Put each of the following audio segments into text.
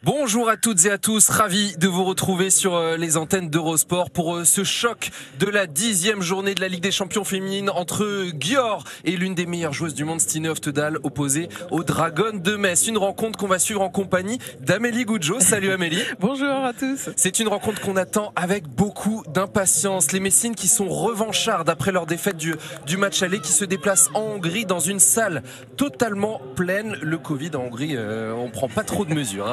Bonjour à toutes et à tous, ravi de vous retrouver sur les antennes d'Eurosport pour ce choc de la 10e journée de la Ligue des Champions féminine entre Győr et l'une des meilleures joueuses du monde, Stine Oftedal, opposée aux Dragons de Metz. Une rencontre qu'on va suivre en compagnie d'Amélie Goudzo. Salut Amélie. Bonjour à tous. C'est une rencontre qu'on attend avec beaucoup d'impatience. Les Messines qui sont revanchardes après leur défaite du match aller, qui se déplacent en Hongrie dans une salle totalement pleine. Le Covid en Hongrie, on prend pas trop de mesures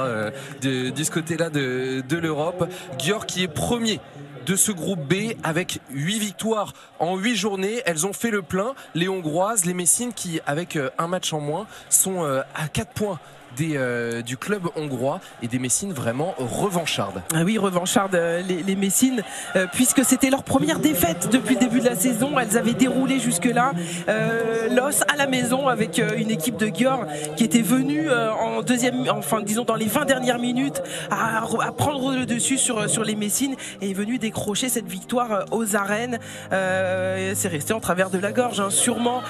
de ce côté-là de l'Europe. Győr qui est premier de ce groupe B avec 8 victoires en 8 journées. Elles ont fait le plein. Les Hongroises, les Messines qui, avec un match en moins, sont à 4 points du club hongrois et des Messines vraiment revanchardes. Ah oui, revanchardes les Messines, puisque c'était leur première défaite depuis le début de la saison. Elles avaient déroulé jusque-là l'os à la maison avec une équipe de Győr qui était venue en deuxième, enfin disons dans les 20 dernières minutes à prendre le dessus sur les Messines et est venue décrocher cette victoire aux arènes. C'est resté en travers de la gorge, hein. Sûrement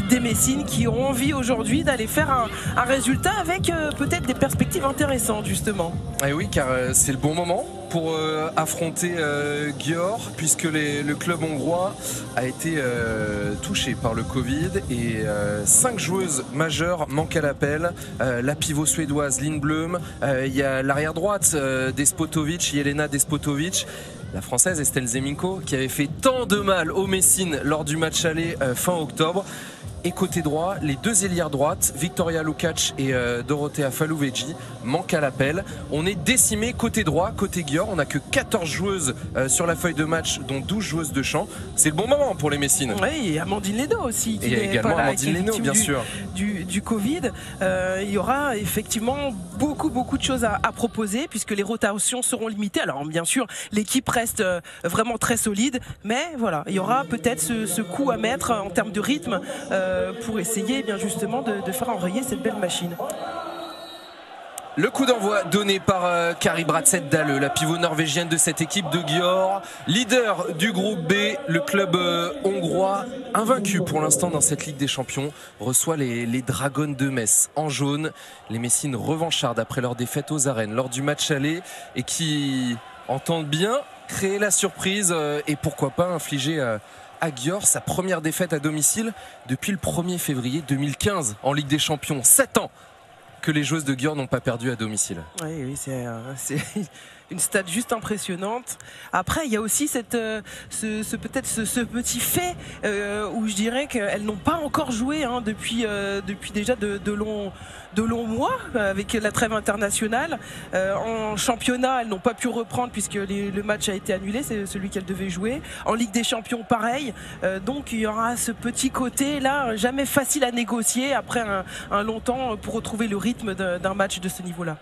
des Messines qui ont envie aujourd'hui d'aller faire un résultat avec peut-être des perspectives intéressantes justement. Et oui, car c'est le bon moment pour affronter Győr, puisque le club hongrois a été touché par le Covid et 5 joueuses majeures manquent à l'appel. La pivot suédoise Lindblom, il y a l'arrière droite Despotovic, Jelena Despotovic, la française Estelle Zeminko qui avait fait tant de mal aux Messines lors du match aller fin octobre. Et côté droit, les deux ailières droites, Victoria Lukács et Dorothea Faluveji, manquent à l'appel. On est décimé côté droit, côté Győr. On n'a que 14 joueuses sur la feuille de match, dont 12 joueuses de champ. C'est le bon moment pour les Messines. Oui, et Amandine Leno aussi. Qui et également là, Amandine Leno, bien sûr. Du Covid. Il y aura effectivement beaucoup de choses à proposer puisque les rotations seront limitées. Alors bien sûr, l'équipe reste vraiment très solide, mais voilà, il y aura peut-être ce coup à mettre en termes de rythme pour essayer bien justement de faire enrayer cette belle machine. Le coup d'envoi donné par Kari Bratseth-Dalle, la pivot norvégienne de cette équipe de Győr, leader du groupe B. Le club hongrois, invaincu pour l'instant dans cette Ligue des Champions, reçoit les Dragons de Metz en jaune. Les Messines revanchardes après leur défaite aux arènes lors du match aller et qui entendent bien créer la surprise et pourquoi pas infliger à Győr sa première défaite à domicile depuis le 1er février 2015 en Ligue des Champions. 7 ans que les joueuses de Győr n'ont pas perdu à domicile. Oui, c'est une stat juste impressionnante. Après, il y a aussi peut-être ce petit fait où je dirais qu'elles n'ont pas encore joué depuis déjà de longs mois avec la trêve internationale. En championnat, elles n'ont pas pu reprendre puisque le match a été annulé, c'est celui qu'elles devaient jouer. En Ligue des Champions, pareil. Donc il y aura ce petit côté là, jamais facile à négocier après un long temps pour retrouver le rythme d'un match de ce niveau-là.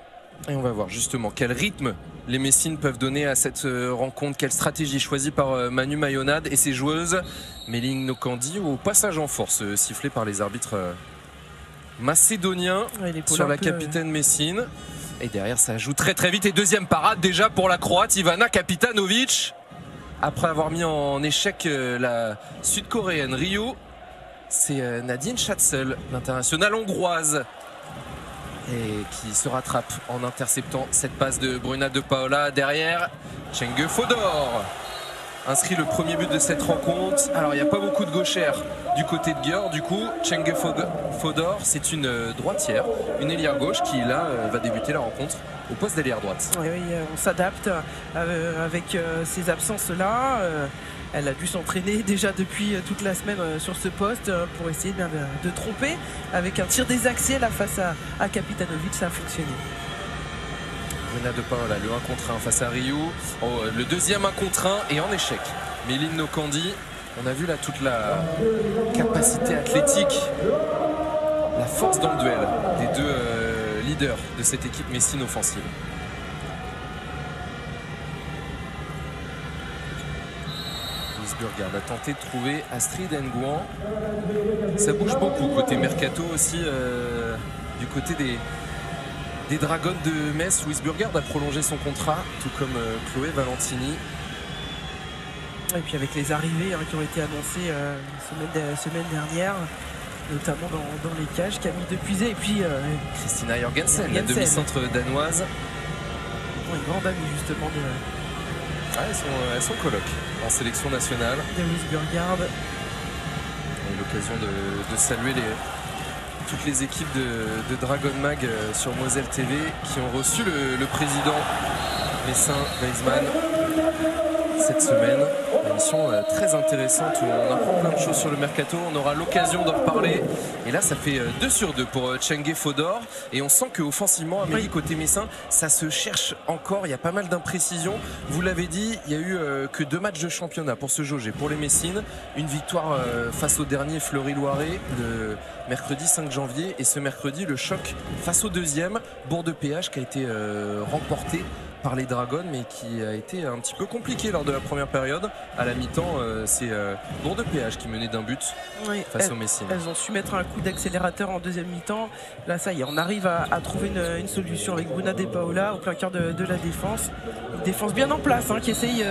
Et on va voir justement quel rythme les Messines peuvent donner à cette rencontre, quelle stratégie choisie par Manu Mayonade et ses joueuses. Meling Nokandi au passage en force sifflé par les arbitres macédoniens sur la capitaine Messine. Et derrière ça joue très vite et deuxième parade déjà pour la Croate Ivana Kapitanovic. Après avoir mis en échec la sud-coréenne Rio, c'est Nadine Schatzel, l'internationale hongroise, et qui se rattrape en interceptant cette passe de Bruna de Paola. Derrière, Cengiz Fodor inscrit le premier but de cette rencontre. Alors il n'y a pas beaucoup de gauchères du côté de Győr. Du coup, Cengiz Fodor, c'est une droitière, une ailière gauche qui là va débuter la rencontre au poste d'ailière droite. Oui, on s'adapte avec ces absences-là. Elle a dû s'entraîner déjà depuis toute la semaine sur ce poste pour essayer de tromper avec un tir désaxé là face à Kapitanovic. Ça a fonctionné. Bruna de Paola, le 1 contre 1 face à Rio. Le deuxième 1 contre 1 et en échec. Meling Nokandi, on a vu là toute la capacité athlétique, la force dans le duel des deux leaders de cette équipe Messine offensive. Wiesburgard a tenté de trouver Astrid Nguyen. Ça bouge beaucoup côté Mercato aussi, du côté des Dragons de Metz. Wiesburgard a prolongé son contrat, tout comme Chloé Valentini. Et puis avec les arrivées qui ont été annoncées semaine dernière, notamment dans les cages, Camille Depuisé et puis Christina Jorgensen, la demi-centre danoise. Une grande amie justement de Elles sont colocs en sélection nationale. Louise Burgard. On a eu l'occasion de saluer toutes les équipes de Dragon Mag sur Moselle TV qui ont reçu le président Messin Weisman cette semaine. Une émission très intéressante où on apprend plein de choses sur le mercato. On aura l'occasion d'en reparler. Et là, ça fait 2 sur 2 pour Tchenguet Fodor. Et on sent qu'offensivement, Amélie, côté Messin, ça se cherche encore. Il y a pas mal d'imprécisions. Vous l'avez dit, il n'y a eu que 2 matchs de championnat pour se jauger. Pour les Messines, une victoire face au dernier Fleury-Loiret le mercredi 5 janvier. Et ce mercredi, le choc face au deuxième, Bourg-de-Péage, qui a été remporté par les Dragons, mais qui a été un petit peu compliqué lors de la première période. À la mi-temps, c'est Bourg-de-Péage qui menait d'un but face aux Messines. Elles ont su mettre un coup d'accélérateur en deuxième mi-temps. Là, ça y est, on arrive à trouver une solution avec Bruna De Paola au plein cœur de la défense. Une défense bien en place, qui essaye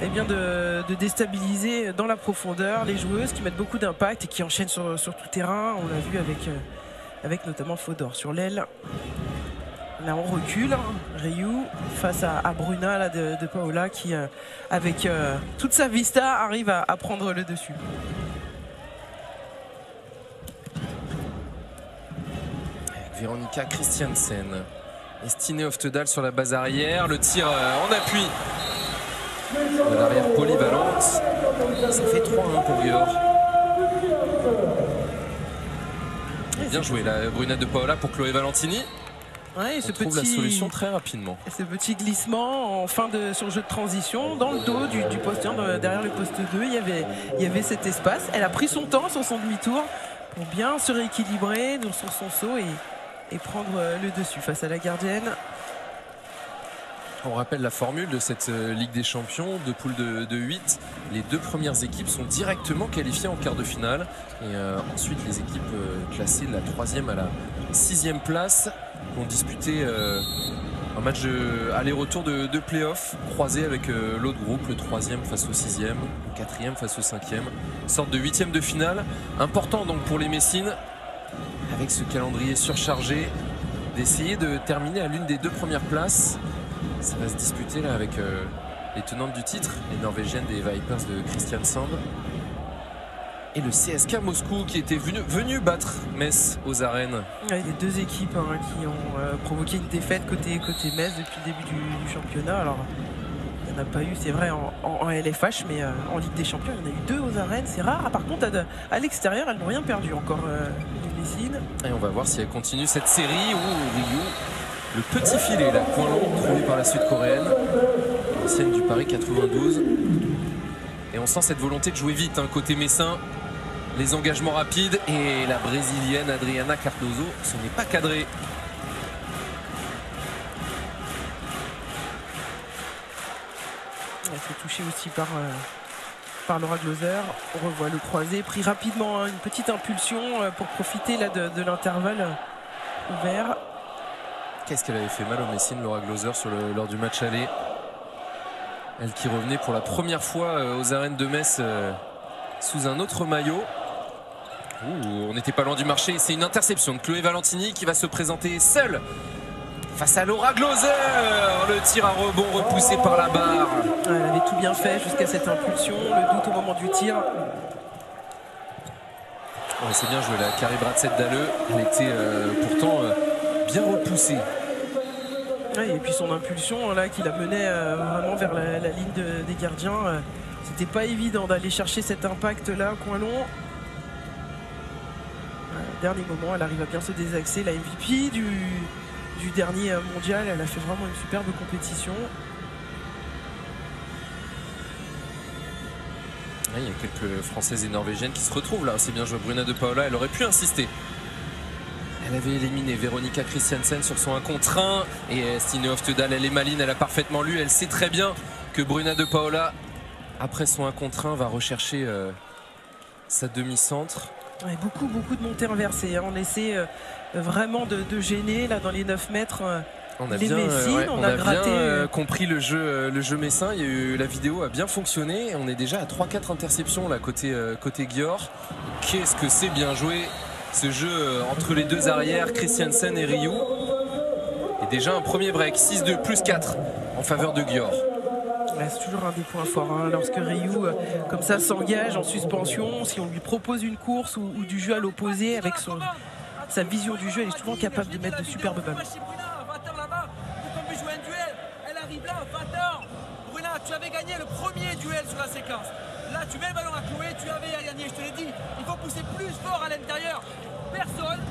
de déstabiliser dans la profondeur les joueuses, qui mettent beaucoup d'impact et qui enchaînent sur tout terrain. On l'a vu avec notamment Fodor sur l'aile. Là on recule, Ryu face à Bruna là, de Paola qui avec toute sa vista arrive à prendre le dessus. Véronica Christiansen, Estine Oftedal sur la base arrière, le tir en appui de l'arrière polyvalente. Ça fait 3-1 pour Gior. Bien joué la Bruna de Paola pour Chloé Valentini. Ouais, on trouve la solution très rapidement. Ce petit glissement en fin sur le jeu de transition dans le dos du poste 1, derrière le poste 2, il y avait cet espace. Elle a pris son temps sur son demi-tour pour bien se rééquilibrer sur son saut et prendre le dessus face à la gardienne. On rappelle la formule de cette Ligue des Champions, de poule de 8. Les 2 premières équipes sont directement qualifiées en quart de finale. Et ensuite, les équipes classées de la 3e à la 6e place vont disputer un match aller-retour de play-off croisé avec l'autre groupe, le 3e face au 6e, le 4e face au 5e. Une sorte de 8e de finale. Important donc pour les Messines, avec ce calendrier surchargé, d'essayer de terminer à l'une des 2 premières places. Ça va se disputer là avec les tenantes du titre, les Norvégiennes des Vipers de Christian Sand. Et le CSKA Moscou qui était venu battre Metz aux arènes. Ouais, les 2 équipes qui ont provoqué une défaite côté Metz depuis le début du championnat. Alors, il n'y en a pas eu, c'est vrai, en LFH, mais en Ligue des Champions, il y en a eu 2 aux arènes. C'est rare. Par contre, à l'extérieur, elles n'ont rien perdu encore, les Messines. Et on va voir si elles continuent cette série où Ryu, le petit filet, la point long, trouvé par la Sud-Coréenne, ancienne du Paris 92. Et on sent cette volonté de jouer vite, côté messin. Les engagements rapides et la brésilienne Adriana Cardoso, ce n'est pas cadré. Elle s'est touchée aussi par Laura Gloser. On revoit le croisé pris rapidement, une petite impulsion pour profiter là, de l'intervalle ouvert. Qu'est-ce qu'elle avait fait mal aux Messines, Laura Gloser, lors du match aller. Elle qui revenait pour la première fois aux arènes de Metz sous un autre maillot. On n'était pas loin du marché. C'est une interception de Chloé Valentini qui va se présenter seule face à Laura Gloser. Le tir à rebond repoussé par la barre. Elle avait tout bien fait jusqu'à cette impulsion, le doute au moment du tir. Ouais, c'est bien joué là, Carrie Bratzett-Dalleux. Elle était pourtant bien repoussée. Ouais, et puis son impulsion là qui la menait vraiment vers la ligne des gardiens. C'était pas évident d'aller chercher cet impact là, coin long. Dernier moment, elle arrive à bien se désaxer. La MVP du dernier mondial, elle a fait vraiment une superbe compétition. Ouais, il y a quelques Françaises et Norvégiennes qui se retrouvent là. C'est bien joué, Bruna de Paola, elle aurait pu insister. Elle avait éliminé Véronica Christiansen sur son 1 contre 1. Et Stine Oftedal, elle est maligne, elle a parfaitement lu. Elle sait très bien que Bruna de Paola, après son 1 contre 1, va rechercher sa demi-centre. Ouais, beaucoup de montées inversées. On essaie vraiment de gêner là dans les 9 mètres. On a les bien, Messines, on a gratté, bien compris le jeu messin. Il y a eu, la vidéo a bien fonctionné. On est déjà à 3-4 interceptions là, côté Gior. Qu'est-ce que c'est bien joué ce jeu entre les 2 arrières, Christiansen et Ryu. Et déjà un premier break, 6-2, plus 4 en faveur de Győr. Ouais, c'est toujours un des points forts, hein, lorsque Ryu comme ça s'engage en suspension, si on lui propose une course ou du jeu à l'opposé, avec sa vision du jeu, elle est souvent capable de mettre de superbes ballons. Tu avais gagné le premier duel sur la séquence. Là, tu mets le ballon à Chloé, tu avais à gagner. Je te l'ai dit, il faut pousser plus fort à l'intérieur. Personne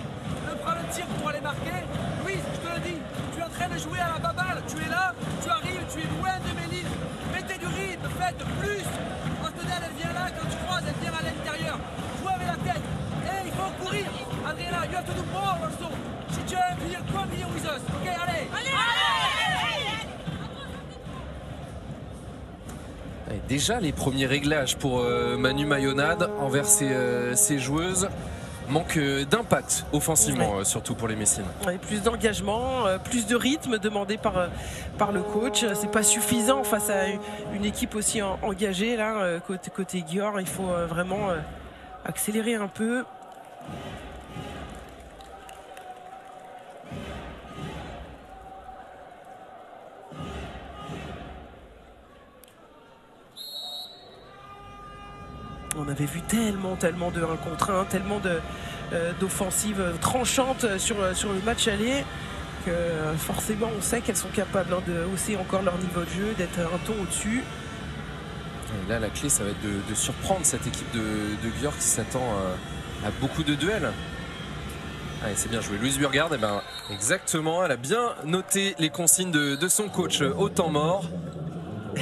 ne prend le tir pour aller marquer. Louise, je te le dis, tu es en train de jouer à la baballe. Tu es là, tu arrives, tu es loin de mes lignes. Mettez du rythme, faites plus. Ostedal, elle vient là, quand tu croises, elle vient à l'intérieur. Joue avec la tête. Et il faut courir. Adriana, you have to do more also. She jump here, come here with us. Ok, allez. Déjà les premiers réglages pour Manu Mayonade envers ses joueuses. Manque d'impact offensivement, surtout pour les Messines. Ouais, plus d'engagement, plus de rythme demandé par le coach. C'est pas suffisant face à une équipe aussi engagée là, côté Győr. Il faut vraiment accélérer un peu. On avait vu tellement de 1 contre 1, tellement d'offensives tranchantes sur le match aller que forcément on sait qu'elles sont capables de hausser encore leur niveau de jeu, d'être un ton au-dessus. Et là la clé ça va être de surprendre cette équipe de Győr qui s'attend à beaucoup de duels. Allez, c'est bien joué. Louise Burgard, eh ben, exactement, elle a bien noté les consignes de son coach au temps mort.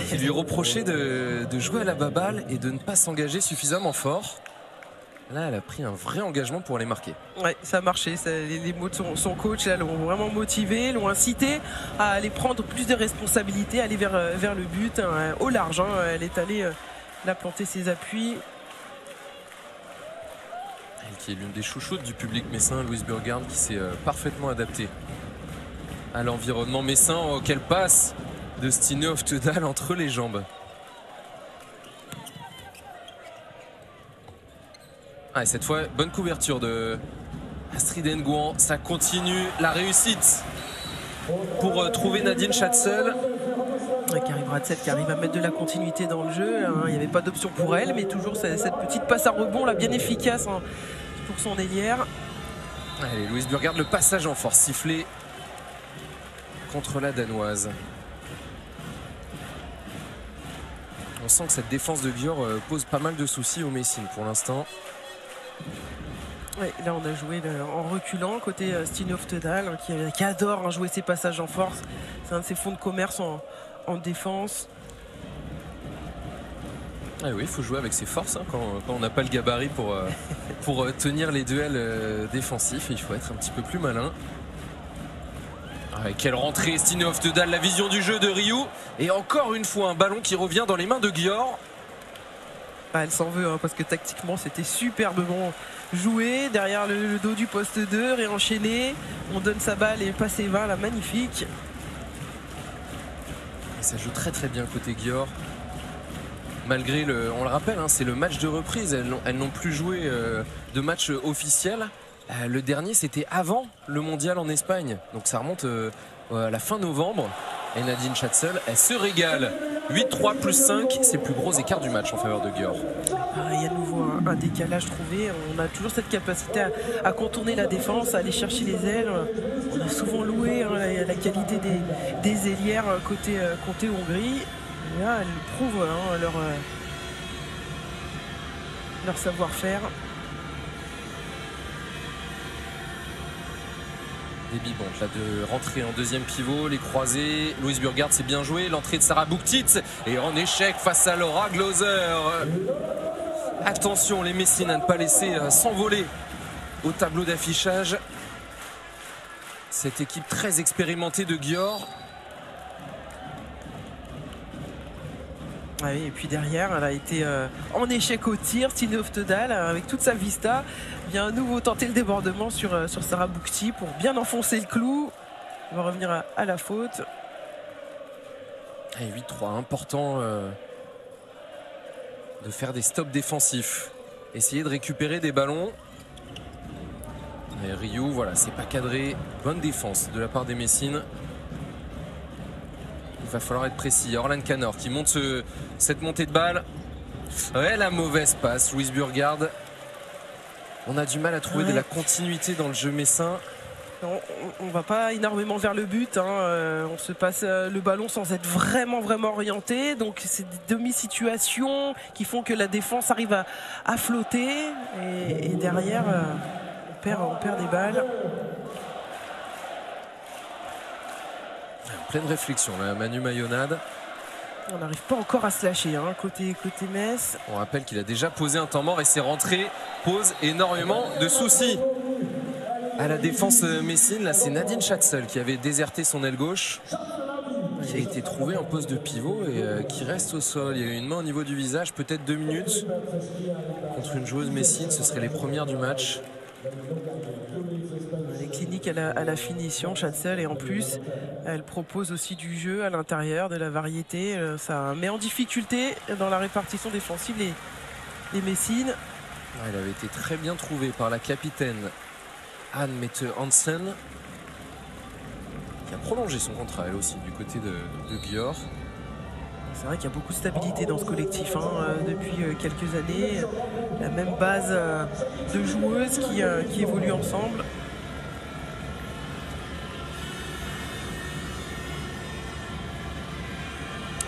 Qui lui reprochait de jouer à la baballe et de ne pas s'engager suffisamment fort. Là, elle a pris un vrai engagement pour aller marquer. Ouais, ça a marché. Les mots de son coach l'ont vraiment motivé, l'ont incité à aller prendre plus de responsabilités, aller vers le but, hein, au large. Hein. Elle est allée là planter ses appuis. Elle qui est l'une des chouchoutes du public messin, Louise Burgard, qui s'est parfaitement adaptée à l'environnement messin auquel passe de Stine Oftedal entre les jambes. Ah, et cette fois, bonne couverture de Astrid Nguyen. Ça continue la réussite pour trouver Nadine Schatzel. Carrie Bradset qui arrive à mettre de la continuité dans le jeu. Hein. Il n'y avait pas d'option pour elle, mais toujours cette petite passe à rebond là, bien efficace hein, pour son ailière. Allez, Louise Burgard, le passage en force sifflé contre la Danoise. On sent que cette défense de Győr pose pas mal de soucis aux Messines pour l'instant. Ouais, là on a joué en reculant côté Stine Oftedal hein, qui adore hein, jouer ses passages en force. C'est un de ses fonds de commerce en défense. Ah oui, il faut jouer avec ses forces hein, quand on n'a pas le gabarit pour tenir les duels défensifs. Il faut être un petit peu plus malin. Quelle rentrée, Stine Oftedal, la vision du jeu de Ryu. Et encore une fois, un ballon qui revient dans les mains de Győr. Ah, elle s'en veut hein, parce que tactiquement c'était superbement joué. Derrière le dos du poste 2, réenchaîné. On donne sa balle et passe ses 20, là, magnifique. Et ça joue très bien côté Győr. Malgré on le rappelle, hein, c'est le match de reprise. Elles n'ont plus joué de match officiel. Le dernier, c'était avant le mondial en Espagne. Donc ça remonte à la fin novembre. Et Nadine Schatzel, elle se régale. 8-3 plus 5, c'est le plus gros écart du match en faveur de Győr. Il y a de nouveau un décalage trouvé. On a toujours cette capacité à contourner la défense, à aller chercher les ailes. On a souvent loué hein, la qualité des ailières côté Hongrie. Et là, elles prouvent hein, leur savoir-faire. Des bibons là de rentrer en deuxième pivot, les croisés. Louise Burgard, c'est bien joué. L'entrée de Sarah Bouktit et en échec face à Laura Glauser. Attention les Messines à ne pas laisser s'envoler au tableau d'affichage cette équipe très expérimentée de Győr. Ah oui, et puis derrière, elle a été en échec au tir. Stine Oftedal, avec toute sa vista, vient à nouveau tenter le débordement sur Sarah Bouktit pour bien enfoncer le clou. Elle va revenir à la faute. Et 8-3, important de faire des stops défensifs. Essayer de récupérer des ballons. Et Ryu, voilà, c'est pas cadré. Bonne défense de la part des Messines. va falloir être précis. Orlan Canor qui monte cette montée de balle. Ouais, la mauvaise passe. Louise Burgard. On a du mal à trouver de la continuité dans le jeu messin. On va pas énormément vers le but, hein. On se passe le ballon sans être vraiment orienté, donc c'est des demi-situations qui font que la défense arrive à flotter et derrière on perd des balles. En pleine réflexion là, Manu Mayonade. On n'arrive pas encore à se lâcher, hein, côté Metz. On rappelle qu'il a déjà posé un temps mort et ses rentrées posent énormément de soucis à la défense messine. Là, c'est Nadine Schatzel qui avait déserté son aile gauche, qui a été trouvée en poste de pivot et qui reste au sol. Il y a eu une main au niveau du visage, peut-être 2 minutes. Contre une joueuse messine, ce serait les premières du match. Elle est clinique à la finition, Schatzel, et en plus, elle propose aussi du jeu à l'intérieur, de la variété. Ça met en difficulté dans la répartition défensive les Messines. Elle avait été très bien trouvée par la capitaine Anne Mette Hansen, qui a prolongé son contrat elle aussi du côté de Győr. C'est vrai qu'il y a beaucoup de stabilité dans ce collectif, hein, depuis quelques années. La même base de joueuses qui évoluent ensemble.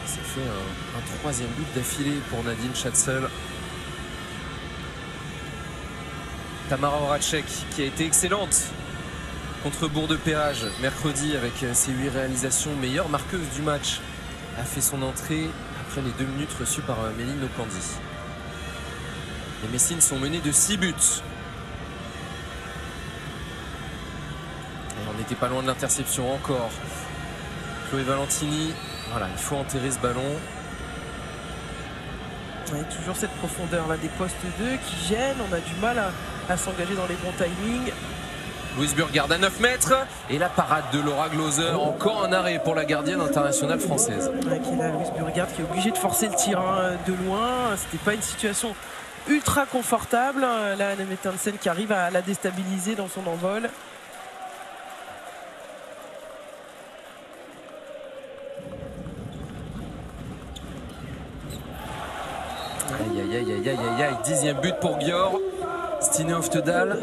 Ça fait un 3e but d'affilée pour Nadine Schatzel. Tamara Horacek qui a été excellente contre Bourg-de-Péage mercredi avec ses 8 réalisations, meilleure marqueuse du match, a fait son entrée après les 2 minutes reçues par Méline Opandi. Les Messines sont menées de 6 buts. Et on n'était pas loin de l'interception encore. Chloé Valentini, voilà, il faut enterrer ce ballon. Ouais, toujours cette profondeur là des postes 2 qui gêne, on a du mal à s'engager dans les bons timings. Louise Burgard à 9 mètres et la parade de Laura Glauser, encore un arrêt pour la gardienne internationale française. Ouais, qui est là, Louise Burgard qui est obligée de forcer le tir, hein, de loin. C'était pas une situation ultra confortable. Là, Anne Mette Hansen qui arrive à la déstabiliser dans son envol. Aïe, 10e but pour Győr. Stine Oftedal.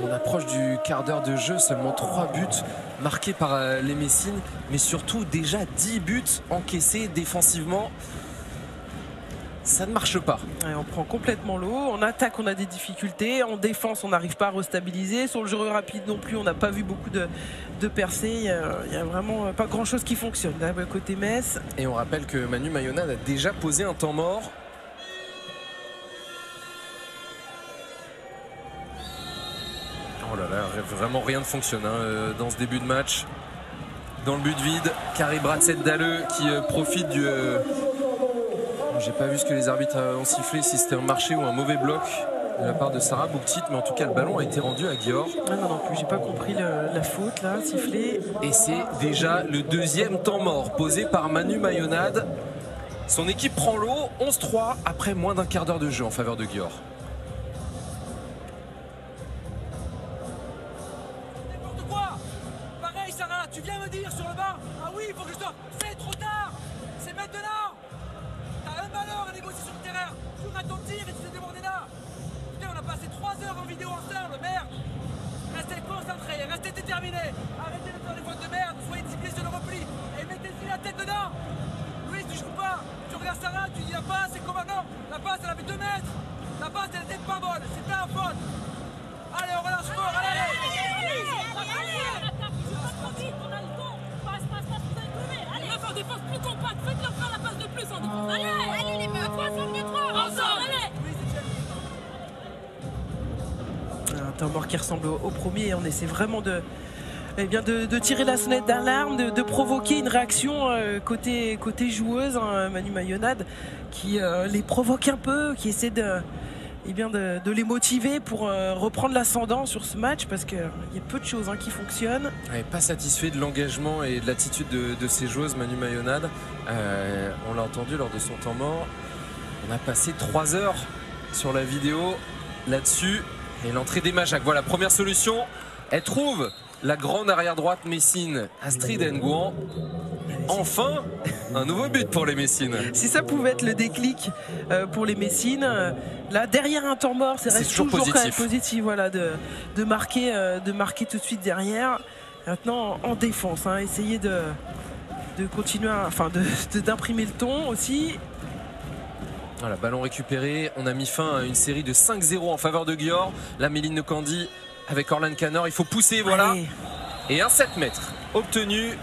On approche du quart d'heure de jeu, seulement 3 buts marqués par les Messines, mais surtout déjà 10 buts encaissés défensivement. Ça ne marche pas. Ouais, on prend complètement l'eau. En attaque, on a des difficultés. En défense, on n'arrive pas à restabiliser. Sur le jeu rapide non plus, on n'a pas vu beaucoup de percées. Il n'y a vraiment pas grand-chose qui fonctionne là, côté Metz. Et on rappelle que Manu Mayonade a déjà posé un temps mort. Oh là là, vraiment rien ne fonctionne hein, dans ce début de match. Dans le but vide, Carrie Bratzett-Dalleux qui profite du... J'ai pas vu ce que les arbitres ont sifflé, si c'était un marché ou un mauvais bloc de la part de Sarah Bouktit, mais en tout cas le ballon a été rendu à Győr. Ah non plus, j'ai pas compris la faute là, sifflée. Et c'est déjà le 2e temps mort posé par Manu Mayonade. Son équipe prend l'eau, 11-3 après moins d'un quart d'heure de jeu en faveur de Győr. Tu viens me dire sur le banc, ah oui, il faut que je sorte. C'est trop tard. C'est maintenant. T'as un valeur à négocier sur le terrain. Tu as ton tir et tu t'es débordé là. Putain, on a passé 3 heures en vidéo ensemble, merde. Restez concentrés, restez déterminés. Arrêtez de faire des fautes de merde, soyez disciplinés sur le repli. Et mettez-y la tête dedans. Louis, tu joues pas. Tu regardes Sarah, tu dis la passe, c'est comment non. La passe, elle avait 2 mètres. La passe, elle était pas bonne. C'était un faute. Allez, on relâche fort, allez. Défense plus compacte, faites-leur faire la passe de plus en défense. Allez les meufs, 3 sur 3, ensemble, allez. Un temps mort qui ressemble au premier. On essaie vraiment de tirer la sonnette d'alarme, de provoquer une réaction côté joueuse, hein, Manu Mayonade, qui les provoque un peu, qui essaie de les motiver pour reprendre l'ascendant sur ce match, parce qu'il y a peu de choses qui fonctionnent. Ouais, pas satisfait de l'engagement et de l'attitude de ces joueuses, Manu Mayonade. On l'a entendu lors de son temps mort. On a passé 3 heures sur la vidéo là-dessus. Et l'entrée des Majac. Voilà, première solution. Elle trouve la grande arrière droite messine, Astrid Nguyen. enfin un nouveau but pour les Messines. Si ça pouvait être le déclic pour les Messines, là derrière un temps mort, c'est toujours toujours quand même positif, voilà, de marquer tout de suite derrière. Maintenant en défense, hein, essayer de continuer, d'imprimer le ton aussi. Voilà, ballon récupéré, on a mis fin à une série de 5-0 en faveur de Győr. La Méline Nokandi avec Orlan Canor, il faut pousser, voilà. Allez. Et un 7 mètres obtenu.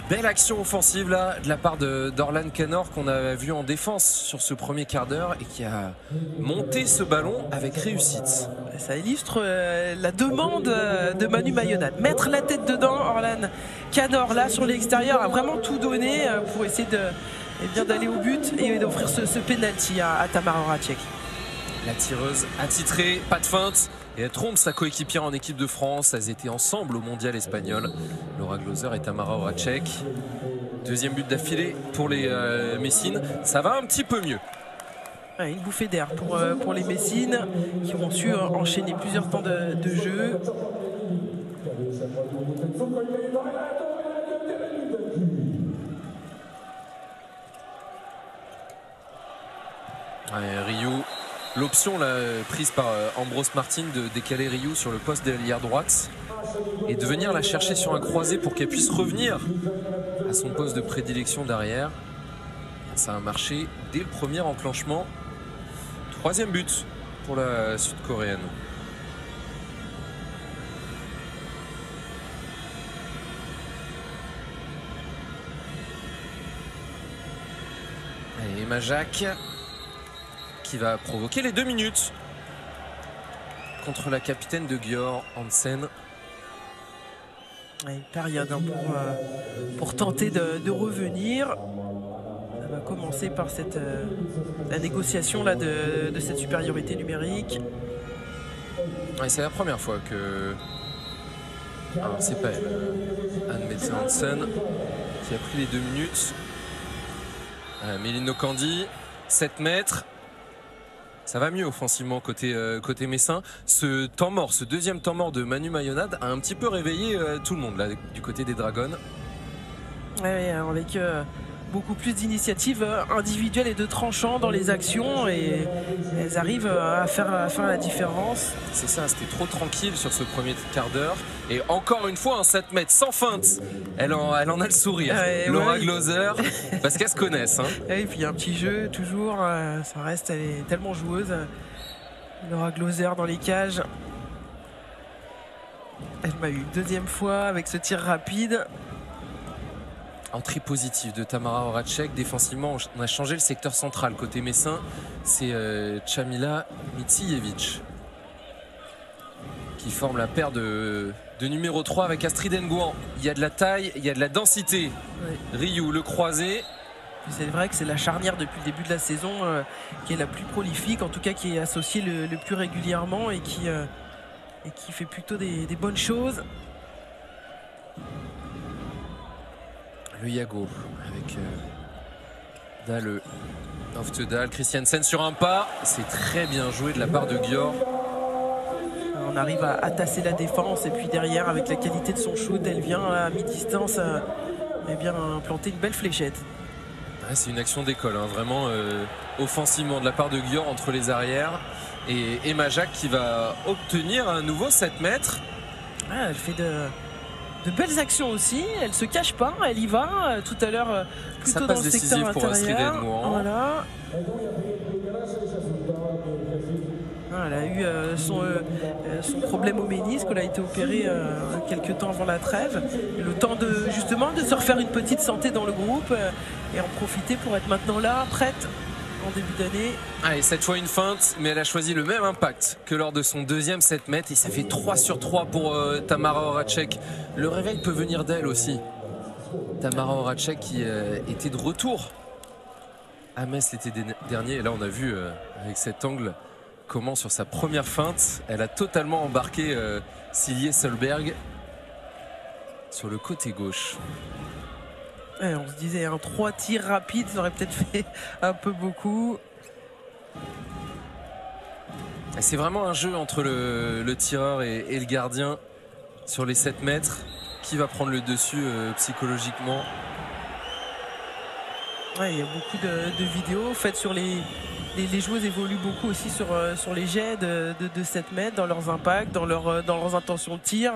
Belle action offensive là de la part d'Orlan Canor qu'on a vu en défense sur ce premier quart d'heure et qui a monté ce ballon avec réussite. Ça illustre la demande de Manu Mayonnatte. Mettre la tête dedans, Orlan Canor là sur l'extérieur a vraiment tout donné pour essayer d'aller au but et d'offrir ce penalty à Tamara Horacek. La tireuse attitrée, pas de feinte. Et elle trompe sa coéquipière en équipe de France. Elles étaient ensemble au mondial espagnol. Laura Gloser et Tamara Horacek. Deuxième but d'affilée pour les Messines. Ça va un petit peu mieux. Une bouffée d'air pour les Messines qui ont su enchaîner plusieurs temps de jeu. Ryu, l'option prise par Ambrose Martin de décaler Ryu sur le poste d'ailière droite et de venir la chercher sur un croisé pour qu'elle puisse revenir à son poste de prédilection d'arrière. Ça a marché dès le premier enclenchement. Troisième but pour la sud-coréenne. Et Emma Jacques qui va provoquer les 2 minutes contre la capitaine de Győr, Hansen. Une période pour tenter de revenir. Ça va commencer par la négociation là, de cette supériorité numérique. Ouais, c'est la première fois que... Alors c'est pas elle, Anne Metze-Hansen qui a pris les 2 minutes. Méline Nokandi, 7 mètres. Ça va mieux offensivement côté messin. Ce temps mort, ce deuxième temps mort de Manu Mayonnatte a un petit peu réveillé tout le monde là, du côté des Dragons. Ouais, avec beaucoup plus d'initiatives individuelles et de tranchants dans les actions et elles arrivent à faire la différence. C'est ça, c'était trop tranquille sur ce premier quart d'heure. Et encore une fois, un 7 mètres sans feinte. Elle en a le sourire. Laura Gloser, parce qu'elles se connaissent. Hein. Et puis il y a un petit jeu, toujours. Ça reste, elle est tellement joueuse. Laura Gloser dans les cages. Elle m'a eu une deuxième fois avec ce tir rapide. Entrée positive de Tamara Horacek. Défensivement, on a changé le secteur central. Côté messin, c'est Chamila Mitsijevic qui forme la paire de numéro 3 avec Astrid Nguyen. Il y a de la taille, il y a de la densité. Ouais. Ryu, le croisé. C'est vrai que c'est la charnière depuis le début de la saison qui est la plus prolifique, en tout cas qui est associée le plus régulièrement et qui fait plutôt des bonnes choses. Le Yago avec Dalle, Oftedal, Christiansen sur un pas. C'est très bien joué de la part de Győr. On arrive à tasser la défense et puis derrière avec la qualité de son shoot, elle vient à mi-distance planter une belle fléchette. Ouais, c'est une action d'école, hein, vraiment offensivement de la part de Győr entre les arrières. Et Emma Jacques qui va obtenir un nouveau 7 mètres. Ah, elle fait de belles actions aussi, elle se cache pas, elle y va tout à l'heure plutôt dans le secteur intérieur. Voilà. Elle a eu son problème au ménisque, elle a été opérée quelques temps avant la trêve. Le temps de se refaire une petite santé dans le groupe et en profiter pour être maintenant là, prête en début d'année. Allez, cette fois une feinte, mais elle a choisi le même impact que lors de son deuxième 7 mètres et ça fait 3 sur 3 pour Tamara Horacek. Le réveil peut venir d'elle aussi. Tamara Horacek qui était de retour à Metz l'été dernier. Et là, on a vu avec cet angle comment sur sa première feinte, elle a totalement embarqué Silje Solberg sur le côté gauche. Ouais, on se disait 3 tirs rapides, ça aurait peut-être fait un peu beaucoup. C'est vraiment un jeu entre le tireur et le gardien sur les 7 mètres. Qui va prendre le dessus psychologiquement? Ouais, il y a beaucoup de vidéos faites sur les joueuses évoluent beaucoup aussi sur les jets de 7 mètres, dans leurs impacts, dans leurs intentions de tir.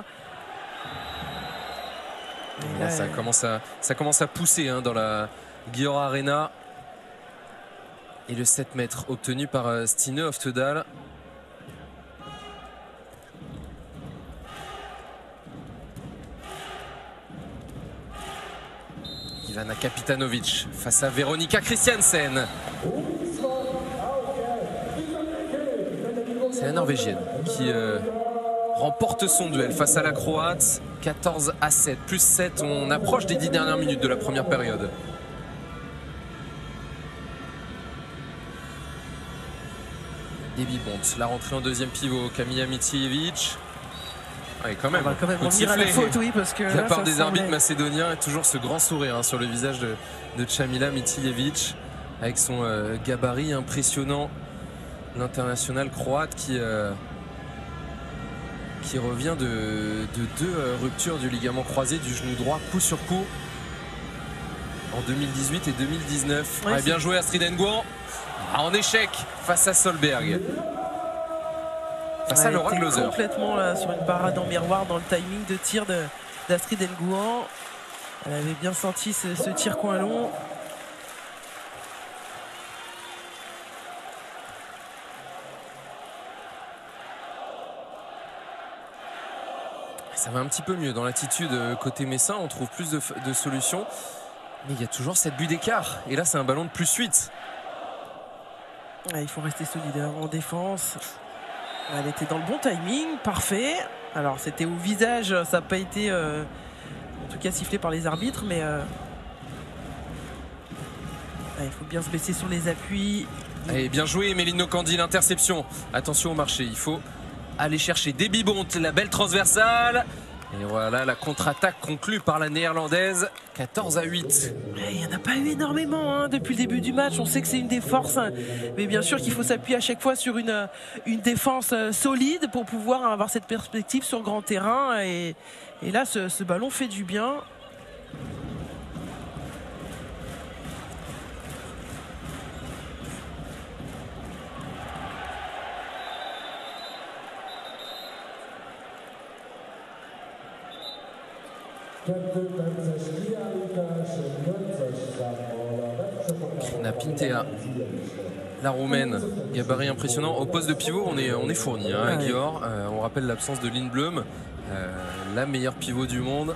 Et là, ça commence à pousser hein, dans la Gior Arena. Et le 7 mètres obtenu par Stine Oftedal. Ivana Kapitanovic face à Veronika Christiansen. C'est la Norvégienne qui remporte son duel face à la Croate. 14-7, plus 7. On approche des 10 dernières minutes de la première période. Debbie Bont, la rentrée en deuxième pivot. Kamila Mitijevic. Ouais, quand même. On va quand même revenir à la faute, oui, parce que de la part des semblait... arbitres macédoniens, et toujours ce grand sourire hein, sur le visage de Kamila Mitijevic, avec son gabarit impressionnant. L'international croate qui revient de 2 ruptures du ligament croisé du genou droit coup sur coup en 2018 et 2019. Ouais, bien joué Astrid Nguyen en échec face à Solberg. Face à Laura Gloser. Complètement là, sur une parade en miroir dans le timing de tir d'Astrid Nguyen. Elle avait bien senti ce tir coin long. Ça va un petit peu mieux dans l'attitude côté messin, on trouve plus de solutions. Mais il y a toujours 7 buts d'écart. Et là, c'est un ballon de plus 8. Il faut rester solidaire en défense. Elle était dans le bon timing, parfait. Alors, c'était au visage, ça n'a pas été en tout cas sifflé par les arbitres, mais il faut bien se baisser sur les appuis. Allez, bien joué, Méline Nokandi, l'interception. Attention au marché, il faut aller chercher Debbie Bont, la belle transversale. Et voilà, la contre-attaque conclue par la néerlandaise. 14-8. Il n'y en a pas eu énormément hein, depuis le début du match. On sait que c'est une des forces. Hein. Mais bien sûr qu'il faut s'appuyer à chaque fois sur une défense solide pour pouvoir avoir cette perspective sur grand terrain. Et là, ce ballon fait du bien. Krina Pintea, la roumaine, gabarit impressionnant. Au poste de pivot, on est fourni hein, à Gior. On rappelle l'absence de Lynn Blum, la meilleure pivot du monde.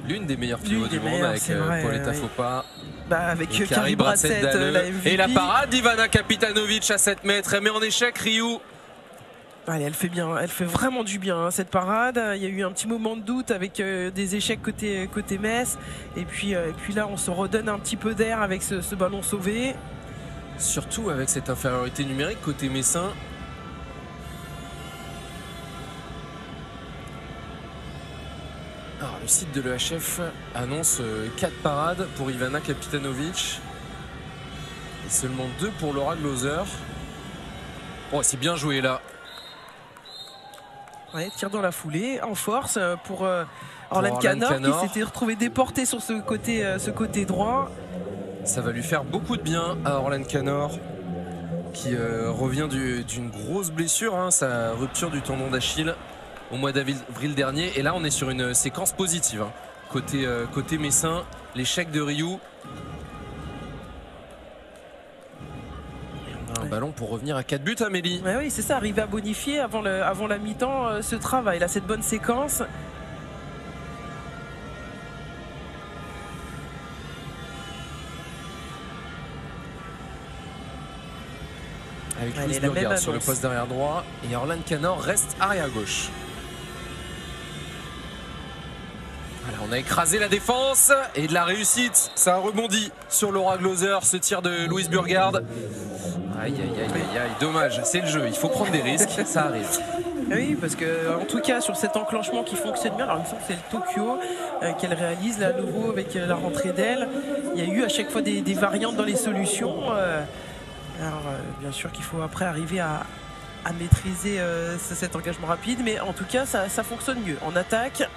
L'une des meilleures pivots du monde avec Pauletta Fopa. Avec Carrie Brassett, la MVP. Et la parade d'Ivana Kapitanovic à 7 mètres. Elle met en échec Ryu. Allez, elle fait bien, elle fait vraiment du bien hein, cette parade. Il y a eu un petit moment de doute avec des échecs côté Metz. Et puis là, on se redonne un petit peu d'air avec ce ballon sauvé. Surtout avec cette infériorité numérique côté messin. Alors, le site de l'EHF annonce 4 parades pour Ivana Kapitanovic. Et seulement 2 pour Laura Gloser. Oh, c'est bien joué là. Ouais, tire dans la foulée, en force pour Orlan Canor qui s'était retrouvé déporté sur ce côté droit. Ça va lui faire beaucoup de bien à Orlan Canor qui revient d'une grosse blessure, hein, sa rupture du tendon d'Achille au mois d'avril dernier. Et là, on est sur une séquence positive. Hein. Côté messin, l'échec de Ryu. Un ballon pour revenir à 4 buts, Amélie. Ouais, oui, c'est ça, arriver à bonifier avant la mi-temps ce travail. Là, cette bonne séquence. Avec Louise Burgard sur le poste d'arrière droit. Et Orlan Canor reste arrière gauche. Voilà, on a écrasé la défense et de la réussite. Ça a rebondi sur Laura Gloser, ce tir de Louise Burgard. Aïe, aïe, aïe, aïe, aïe, dommage, c'est le jeu, il faut prendre des risques, ça arrive. Oui, parce que en tout cas sur cet enclenchement qui fonctionne bien, alors il me semble que c'est le Tokyo qu'elle réalise là à nouveau avec la rentrée d'elle. Il y a eu à chaque fois des variantes dans les solutions. Alors bien sûr qu'il faut après arriver à maîtriser cet engagement rapide, mais en tout cas ça fonctionne mieux. En attaque,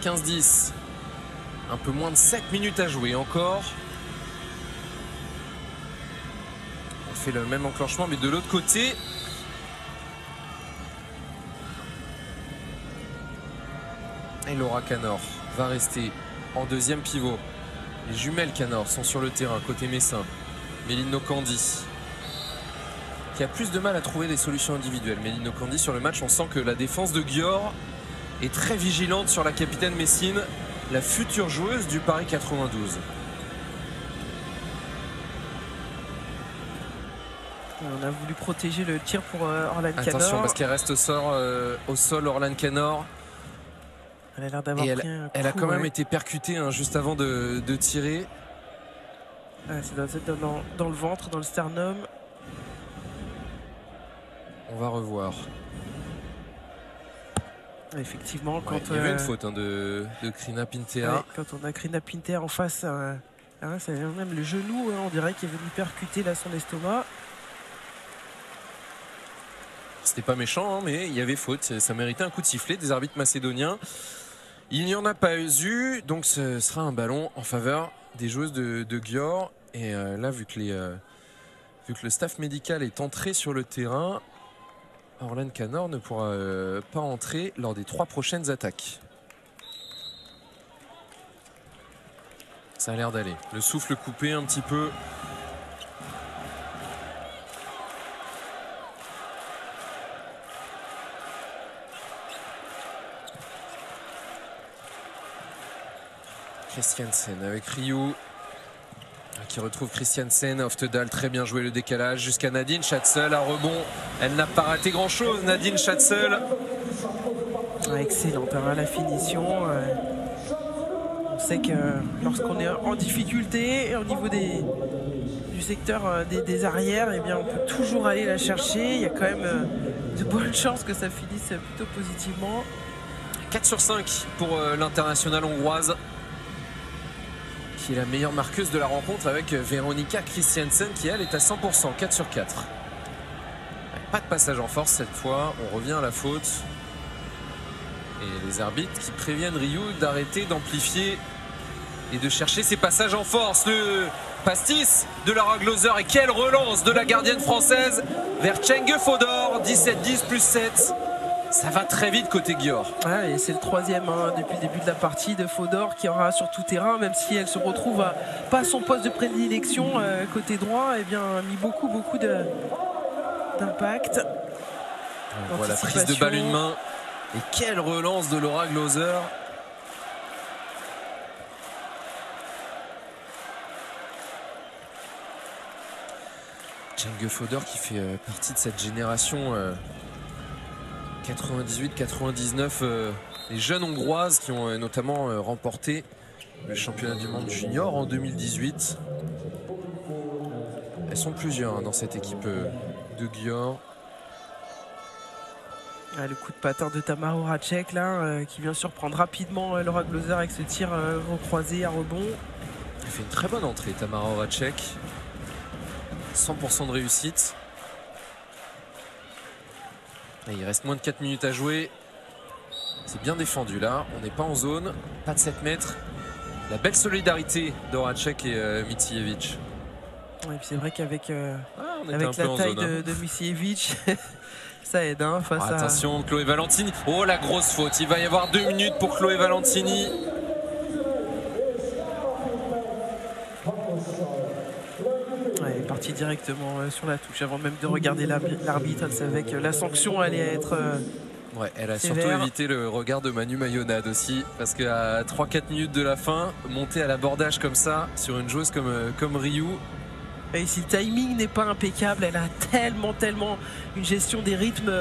15-10. Un peu moins de 7 minutes à jouer encore. On fait le même enclenchement, mais de l'autre côté. Et Laura Canor va rester en deuxième pivot. Les jumelles Canor sont sur le terrain, côté messin. Méline Nokandi, qui a plus de mal à trouver des solutions individuelles. Méline Nokandi, sur le match, on sent que la défense de Győr est très vigilante sur la capitaine Messine, la future joueuse du Paris 92. On a voulu protéger le tir pour Orlan Canor. Attention, parce qu'elle reste au sol, Orlan Canor. Elle a l'air d'avoir pris un coup. Elle a quand même été percutée hein, juste avant de tirer. Ah, c'est dans le ventre, dans le sternum. On va revoir. Effectivement, quand il y avait une faute hein, de Krina Pintea. Ouais, quand on a Krina Pintea en face, c'est même le genou, hein, on dirait qu'il est venu percuter là son estomac. C'était pas méchant, hein, mais il y avait faute. Ça méritait un coup de sifflet des arbitres macédoniens. Il n'y en a pas eu, donc ce sera un ballon en faveur des joueuses de Győr. Et là, vu que le staff médical est entré sur le terrain, Orlan Canor ne pourra pas entrer lors des 3 prochaines attaques. Ça a l'air d'aller. Le souffle coupé un petit peu. Christiansen avec Ryu qui retrouve Christiansen. Oftedal, très bien joué le décalage jusqu'à Nadine Schatzel à rebond. Elle n'a pas raté grand chose, Nadine Schatzel. Excellente hein, la finition. On sait que lorsqu'on est en difficulté au niveau du secteur des arrières, eh bien, on peut toujours aller la chercher. Il y a quand même de bonnes chances que ça finisse plutôt positivement. 4 sur 5 pour l'internationale hongroise, qui est la meilleure marqueuse de la rencontre, avec Veronika Christiansen qui elle est à 100%, 4 sur 4. Pas de passage en force cette fois, on revient à la faute. Et les arbitres qui préviennent Ryu d'arrêter d'amplifier et de chercher ses passages en force. Le pastis de Laura Gloser, et quelle relance de la gardienne française vers Cengiz Fodor, 17-10 plus 7. Ça va très vite côté Győr. Ouais, et c'est le 3e hein, depuis le début de la partie de Fodor qui aura sur tout terrain, même si elle se retrouve à pas son poste de prédilection côté droit, et bien mis beaucoup d'impact. Voilà, prise de balle une main. Et quelle relance de Laura Gloser. Cengiz Fodor qui fait partie de cette génération 98-99, les jeunes hongroises qui ont notamment remporté le championnat du monde junior en 2018. Elles sont plusieurs hein, dans cette équipe de Győr. Le coup de patin de Tamara Horacek là, qui vient surprendre rapidement Laura Gloser avec ce tir recroisé à rebond. Elle fait une très bonne entrée, Tamara Horacek. 100% de réussite. Et il reste moins de 4 minutes à jouer. C'est bien défendu là, on n'est pas en zone, pas de 7 mètres. La belle solidarité d'Horacek et Micijevic. Ouais, c'est vrai qu'avec la taille de Micijevic, ça aide hein, face à... Attention, Chloé Valentini. Oh, la grosse faute. Il va y avoir 2 minutes pour Chloé Valentini. Ouais, elle est partie directement sur la touche. Avant même de regarder l'arbitre, elle savait que la sanction allait être ouais, elle a sévère. surtout évité le regard de Manu Mayonade aussi. Parce qu'à 3-4 minutes de la fin, monter à l'abordage comme ça, sur une joueuse comme Ryu... Et si le timing n'est pas impeccable, elle a tellement une gestion des rythmes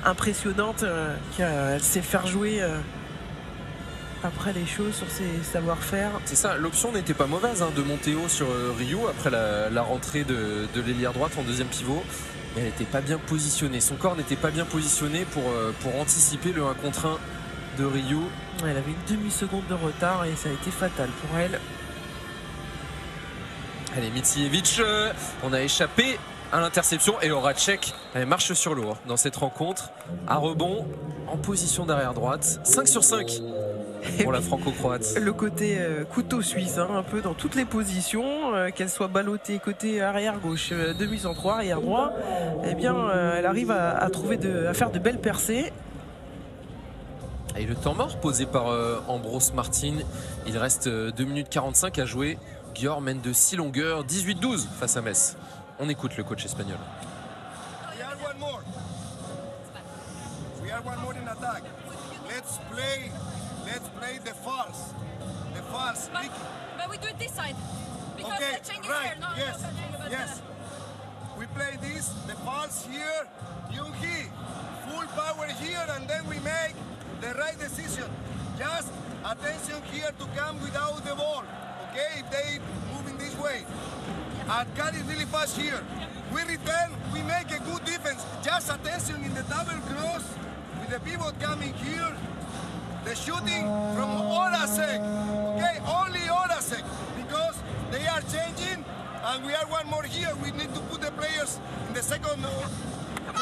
impressionnante qu'elle sait faire jouer après les choses sur ses savoir-faire. C'est ça, l'option n'était pas mauvaise hein, de monter haut sur Ryu après la rentrée de l'ailière droite en deuxième pivot. Mais elle n'était pas bien positionnée, son corps n'était pas bien positionné pour anticiper le 1 contre 1 de Ryu. Elle avait une demi-seconde de retard et ça a été fatal pour elle. Allez, Micijevic, on a échappé à l'interception et Horacek, elle marche sur l'eau dans cette rencontre. À rebond, en position d'arrière droite. 5 sur 5 pour la franco-croate. Le côté couteau suisse, hein, un peu dans toutes les positions, qu'elle soit ballottée côté arrière gauche, demi-centre arrière droit, eh bien elle arrive à faire de belles percées. Et le temps mort posé par Ambros Martin, il reste 2 minutes 45 à jouer. Győr mène de 6 longueurs, 18-12 face à Metz. On écoute le coach espagnol. Let's play the false. But we do it this side. Because Okay, the change is right, here. No, yes, no change, but, yes. We play this, the false here, Young-hee, full power here, and then we make the right decision. Just attention here to come without the ball, okay, if they move in this way. Arcad is really fast here. We return, we make a good defense. Just attention in the double cross, with the pivot coming here. The shooting from Orasek, okay, only Orasek, because they are changing and we are one more here. We need to put the players in the second. Come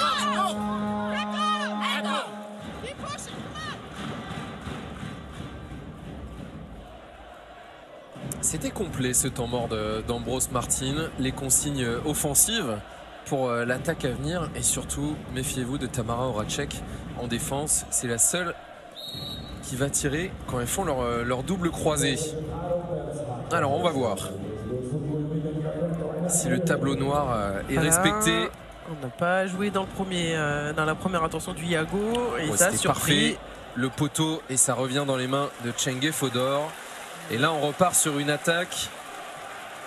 on! Go! Echo! Keep pushing, come on! C'était complet ce temps mort d'Ambros Martin. Les consignes offensives pour l'attaque à venir et surtout, méfiez-vous de Tamara Horacek en défense. C'est la seule qui va tirer quand elles font leur double croisée. Alors on va voir si le tableau noir est respecté. On n'a pas joué dans la première intention du Iago et ça a surpris. Parfait. Le poteau et ça revient dans les mains de Cengiz Fodor. Et là on repart sur une attaque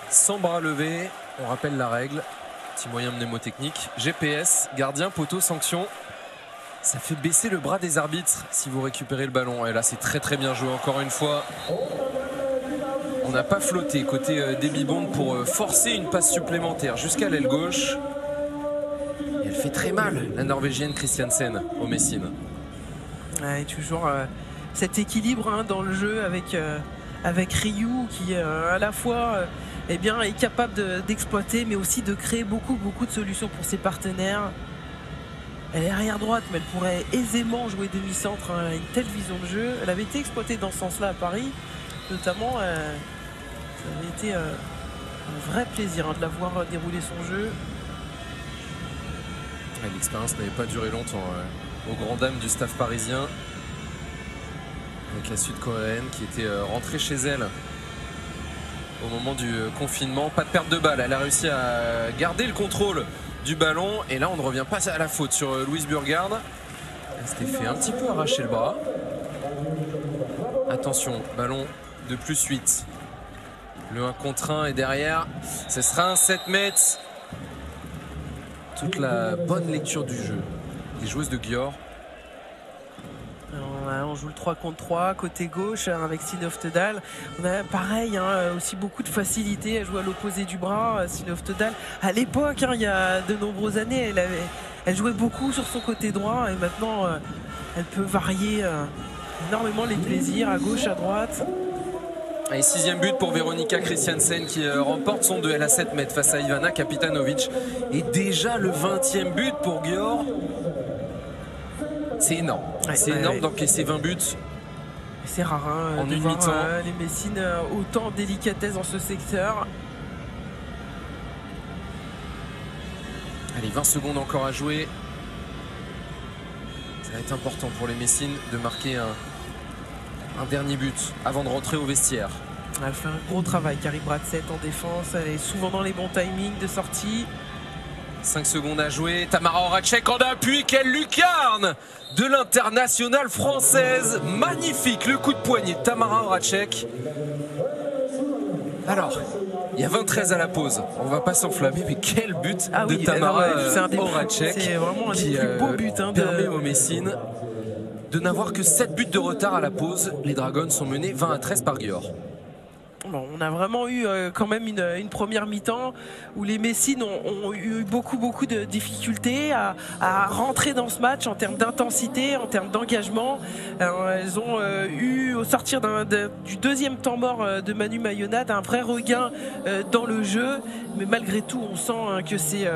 sans bras levés. On rappelle la règle, petit moyen mnémotechnique. GPS, gardien, poteau, sanction. Ça fait baisser le bras des arbitres si vous récupérez le ballon. Et là, c'est très très bien joué encore une fois. On n'a pas flotté côté Debbie Bond pour forcer une passe supplémentaire jusqu'à l'aile gauche. Et elle fait très mal, la Norvégienne Christiansen au Messine. Ouais, toujours cet équilibre hein, dans le jeu avec Ryu qui à la fois eh bien, est capable d'exploiter mais aussi de créer beaucoup de solutions pour ses partenaires. Elle est arrière droite, mais elle pourrait aisément jouer demi-centre. Hein. Elle a une telle vision de jeu. Elle avait été exploitée dans ce sens-là à Paris, notamment. Ça avait été un vrai plaisir hein, de la voir dérouler son jeu. L'expérience n'avait pas duré longtemps aux grandes dames du staff parisien. Avec la Sud-Coréenne qui était rentrée chez elle au moment du confinement. Pas de perte de balle. Elle a réussi à garder le contrôle du ballon et là on ne revient pas à la faute sur Louise Burgard. Elle s'était fait un petit peu arracher le bras. Attention, ballon de +8. Le 1 contre 1 est derrière. Ce sera un 7 mètres. Toute la bonne lecture du jeu des joueuses de Győr. On joue le 3 contre 3 côté gauche hein, avec Stine Oftedal. On a pareil hein, aussi beaucoup de facilité à jouer à l'opposé du bras. Stine Oftedal à l'époque hein, il y a de nombreuses années elle jouait beaucoup sur son côté droit et maintenant elle peut varier énormément les plaisirs à gauche à droite. Et 6e but pour Veronika Christiansen qui remporte son duel à 7 mètres face à Ivana Kapitanovic. Et déjà le 20e but pour Győr. C'est énorme. Ouais, c'est énorme d'encaisser 20 buts. C'est rare hein, en de une voir mi-temps. Les Messines autant de délicatesse dans ce secteur. Allez, 20 secondes encore à jouer. Ça va être important pour les Messines de marquer un dernier but avant de rentrer au vestiaire. Elle fait un gros travail, Carrie Bradsett en défense. Elle est souvent dans les bons timings de sortie. 5 secondes à jouer. Tamara Horacek en appui. Quelle lucarne de l'internationale française. Magnifique le coup de poignet de Tamara Horacek. Alors, il y a 23 à la pause. On va pas s'enflammer, mais quel but de Tamara Horacek. C'est vraiment un des plus beaux buts. Permet aux Messines de n'avoir que 7 buts de retard à la pause. Les Dragons sont menés 20-13 par Győr. Bon, on a vraiment eu quand même une première mi-temps où les Messines ont eu beaucoup de difficultés à rentrer dans ce match en termes d'intensité, en termes d'engagement. Elles ont eu, au sortir du deuxième temps mort de Manu Mayonade, un vrai regain dans le jeu. Mais malgré tout, on sent que c'est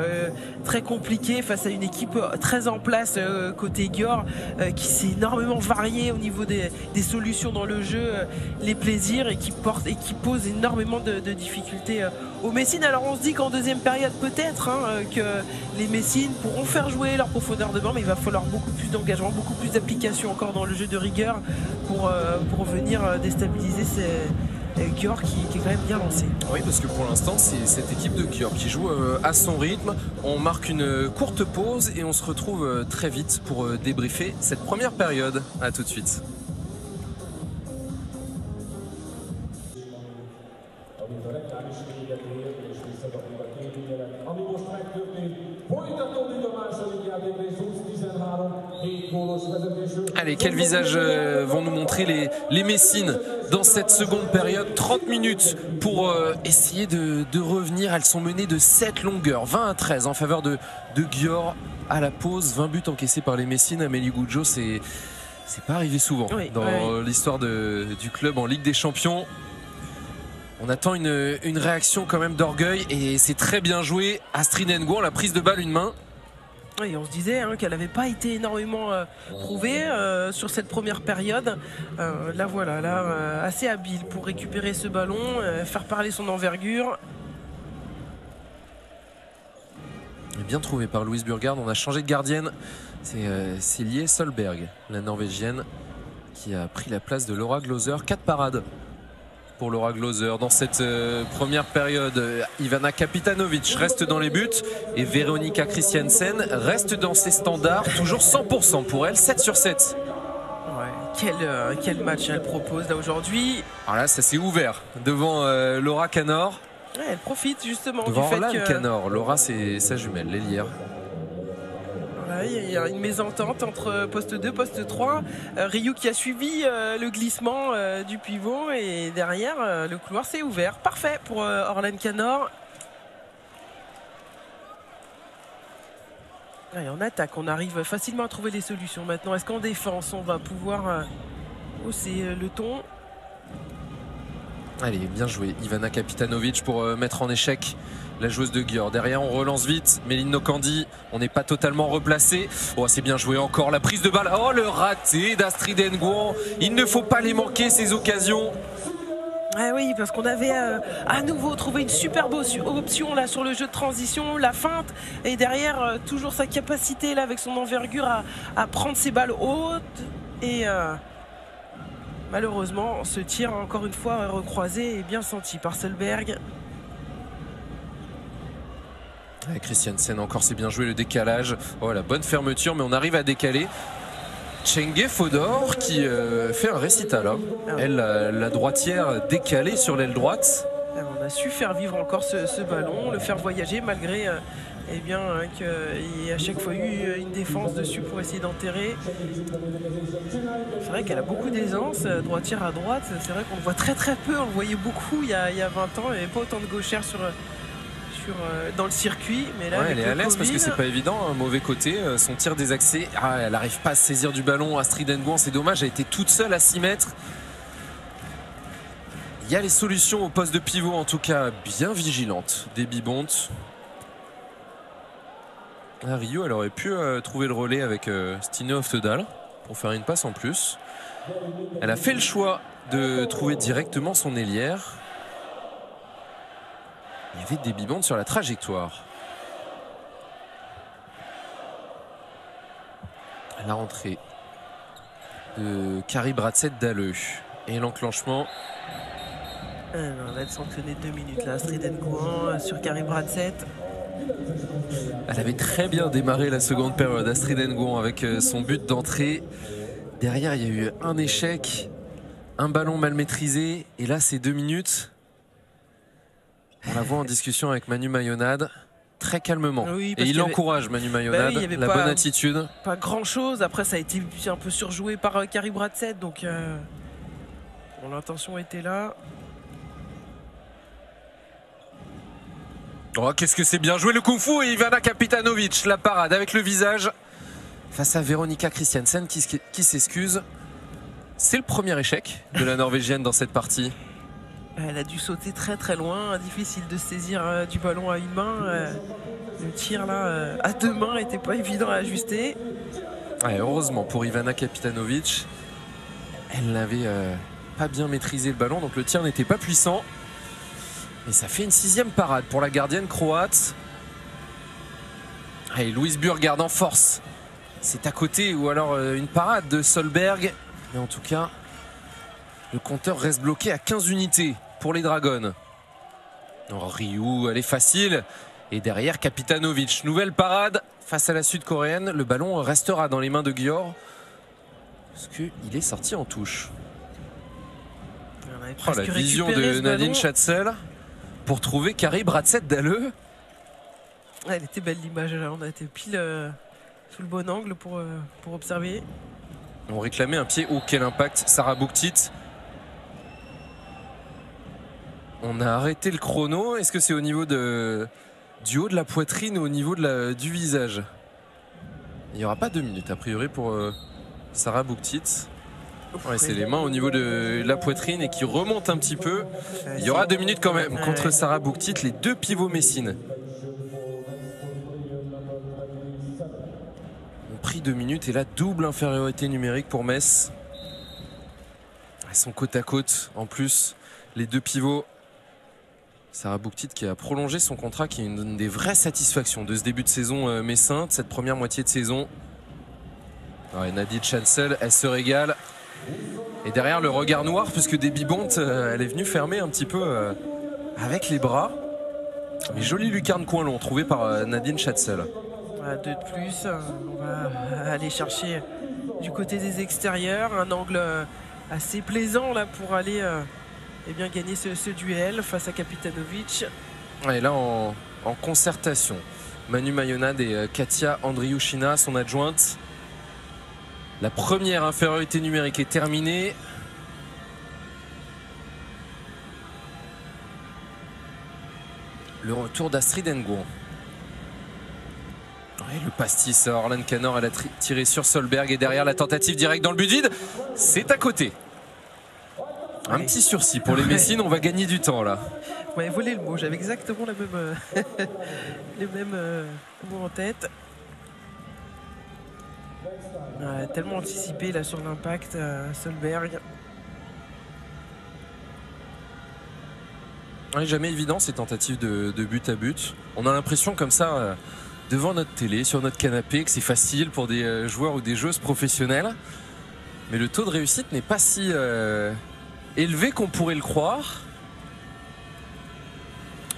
très compliqué face à une équipe très en place côté Győr qui s'est énormément variée au niveau des solutions dans le jeu, les plaisirs, et qui pose énormément de difficultés aux Messines. Alors on se dit qu'en deuxième période peut-être que les Messines pourront faire jouer leur profondeur de banc, mais il va falloir beaucoup plus d'engagement, beaucoup plus d'application encore dans le jeu de rigueur pour venir déstabiliser Győr qui est quand même bien lancé. Oui, parce que pour l'instant c'est cette équipe de Győr qui joue à son rythme. On marque une courte pause et on se retrouve très vite pour débriefer cette première période. A tout de suite. Allez, quel visage vont nous montrer les Messines dans cette seconde période? 30 minutes pour essayer de revenir. Elles sont menées de 7 longueurs, 20-13 en faveur de Győr à la pause. 20 buts encaissés par les Messines. Amélie Goudzo, c'est pas arrivé souvent dans l'histoire du club en Ligue des Champions. On attend une réaction quand même d'orgueil et c'est très bien joué. Astrid Nguyen, la prise de balle, une main. Oui, on se disait qu'elle n'avait pas été énormément prouvée sur cette première période. Là voilà, assez habile pour récupérer ce ballon, faire parler son envergure. Bien trouvé par Louise Burgard. On a changé de gardienne. C'est Lie Solberg, la norvégienne, qui a pris la place de Laura Glauser. 4 parades pour Laura Glauser dans cette première période. Ivana Kapitanovic reste dans les buts et Veronika Christiansen reste dans ses standards. Toujours 100% pour elle, 7 sur 7. Ouais, quel match elle propose là aujourd'hui. Alors là, ça s'est ouvert devant Laura Canor. Ouais, elle profite justement devant du fait que... Canor. Laura, c'est sa jumelle, l'ailière. Il y a une mésentente entre poste 2 poste 3. Ryu qui a suivi le glissement du pivot et derrière le couloir s'est ouvert. Parfait pour Orlane Canor. Et en attaque, on arrive facilement à trouver des solutions maintenant. Est-ce qu'en défense, on va pouvoir hausser le ton? Allez, bien joué Ivana Kapitanovic pour mettre en échec la joueuse de Győr. Derrière, on relance vite. Méline Nokandi, on n'est pas totalement replacé. Oh, c'est bien joué encore. La prise de balle. Oh, le raté d'Astrid Nguyen. Il ne faut pas les manquer, ces occasions. Ah oui, parce qu'on avait à nouveau trouvé une superbe option là sur le jeu de transition, la feinte, et derrière toujours sa capacité là avec son envergure à prendre ses balles hautes. Et malheureusement, ce tir encore une fois recroisé et bien senti par Solberg. Christiansen encore, c'est bien joué le décalage. Oh, la bonne fermeture, mais on arrive à décaler. Chengue Fodor qui fait un récital. Elle, la droitière décalée sur l'aile droite. On a su faire vivre encore ce ballon, le faire voyager malgré qu'il y a à chaque fois eu une défense dessus pour essayer d'enterrer. C'est vrai qu'elle a beaucoup d'aisance, droitière à droite. C'est vrai qu'on le voit très peu, on le voyait beaucoup il y a 20 ans. Il n'y avait pas autant de gauchères dans le circuit, mais là elle est à l'aise parce que c'est pas évident, un mauvais côté, son tir désaxé, elle n'arrive pas à se saisir du ballon. Astrid Nguyen, c'est dommage, elle a été toute seule à 6 mètres. Il y a les solutions au poste de pivot, en tout cas bien vigilante des Bibontes. Rio, elle aurait pu trouver le relais avec Stine Oftedal pour faire une passe en plus. Elle a fait le choix de trouver directement son ailière. Il y avait des Bibontes sur la trajectoire. La rentrée de Kari Bratsett-Dalleux et l'enclenchement. Elle va être sanctionnée 2 minutes là, Astrid Nguyen sur Kari Bratsett. Elle avait très bien démarré la seconde période, Astrid Nguyen, avec son but d'entrée. Derrière, il y a eu un échec, un ballon mal maîtrisé, et là, c'est 2 minutes. On la voit en discussion avec Manu Mayonade, très calmement. Oui, et il encourage Manu Mayonade, la bonne attitude. Pas grand chose, après ça a été un peu surjoué par Kari Bratsett, donc bon, l'intention était là. Oh, qu'est-ce que c'est bien joué le kung-fu et Ivana Kapitanovic, la parade avec le visage face à Veronica Christiansen qui s'excuse. C'est le premier échec de la Norvégienne dans cette partie. Elle a dû sauter très très loin, difficile de saisir du ballon à une main. Le tir là à deux mains n'était pas évident à ajuster. Ouais, heureusement pour Ivana Kapitanovic, elle n'avait pas bien maîtrisé le ballon, donc le tir n'était pas puissant. Et ça fait une 6e parade pour la gardienne croate. Allez, Louise Burg garde en force. C'est à côté ou alors une parade de Solberg. Mais en tout cas, le compteur reste bloqué à 15 unités pour les Dragons. Oh, Ryu, elle est facile. Et derrière, Kapitanovic. Nouvelle parade face à la Sud-Coréenne. Le ballon restera dans les mains de Győr. Parce qu'il est sorti en touche. Oh, la vision de Nadine Schatzel pour trouver Kari Bratsett-Dalleux. Elle était belle l'image là, on a été pile sous le bon angle pour observer. On réclamait un pied. Oh, quel impact, Sarah Bouktit. On a arrêté le chrono. Est-ce que c'est au niveau du haut de la poitrine ou au niveau du visage? Il n'y aura pas 2 minutes a priori pour Sarah Bouktit. Ouais, c'est les mains au niveau de la poitrine et qui remontent un petit peu. Il y aura 2 minutes quand même contre Sarah Bouktit, les 2 pivots messines. On pris 2 minutes et la double infériorité numérique pour Metz. Elles sont côte à côte en plus, les 2 pivots. Sarah Bouktit qui a prolongé son contrat, qui est une des vraies satisfactions de ce début de saison messin, de cette première moitié de saison. Ouais, Nadine Schatzel, elle se régale. Et derrière le regard noir, puisque Debbie Bont, elle est venue fermer un petit peu avec les bras. Mais jolie lucarne coin long trouvée par Nadine Schatzel. 2 de plus, on va aller chercher du côté des extérieurs un angle assez plaisant là pour aller eh bien, gagner ce duel face à Kapitanovic. Et là en concertation, Manu Mayonade et Katia Andriushina, son adjointe. La première infériorité numérique est terminée. Le retour d'Astrid Nguyen. Le pastis, Orlan Canor, elle a tiré sur Solberg et derrière la tentative directe dans le but vide. C'est à côté. Un petit sursis pour les Messines, on va gagner du temps là. Vous m'avez volé le mot, j'avais exactement la même, les mêmes mots en tête. Tellement anticipé là sur l'impact, Solberg. Jamais évident ces tentatives de but à but. On a l'impression comme ça, devant notre télé, sur notre canapé, que c'est facile pour des joueurs ou des joueuses professionnelles. Mais le taux de réussite n'est pas si élevé qu'on pourrait le croire.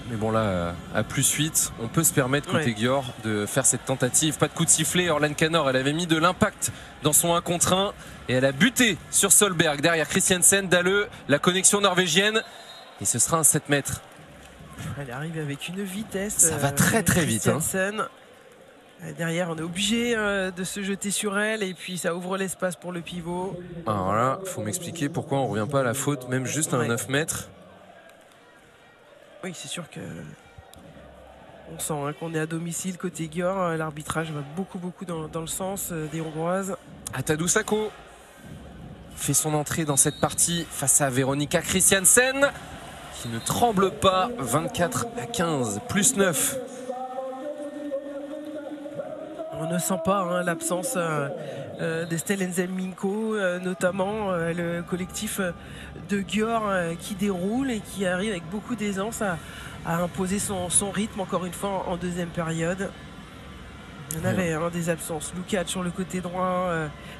Mais bon là, à +8, on peut se permettre côté Győr de faire cette tentative. Pas de coup de sifflet, Orlan Canor, elle avait mis de l'impact dans son 1 contre 1 et elle a buté sur Solberg. Derrière Christiansen, Dalleux, la connexion norvégienne et ce sera un 7 mètres. Elle arrive avec une vitesse. Ça va très très vite. Derrière, on est obligé de se jeter sur elle et puis ça ouvre l'espace pour le pivot. Alors là, il faut m'expliquer pourquoi on ne revient pas à la faute, même juste à un 9 mètres. Oui, c'est sûr que on sent qu'on est à domicile côté Győr. L'arbitrage va beaucoup dans le sens des Hongroises. Atadou Sako fait son entrée dans cette partie face à Veronica Christiansen qui ne tremble pas. 24-15, +9. On ne sent pas l'absence d'Estelle Enzelminko, notamment le collectif de Győr qui déroule et qui arrive avec beaucoup d'aisance à imposer son rythme encore une fois en deuxième période. Il y en avait des absences. Lukac sur le côté droit,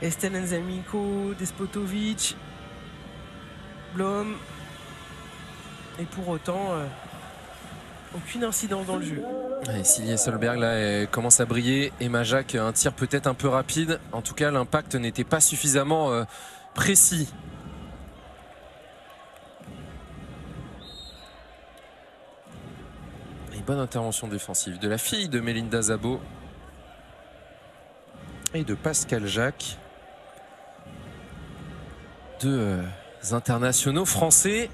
Estelle Enzelminko, Despotovic, Blom. Et pour autant, aucune incidence dans le jeu. Et Silje Solberg là elle commence à briller. Emma Jacques, un tir peut-être un peu rapide. En tout cas, l'impact n'était pas suffisamment précis. Et bonne intervention défensive de la fille de Melinda Szabo et de Pascal Jacques. 2 internationaux français.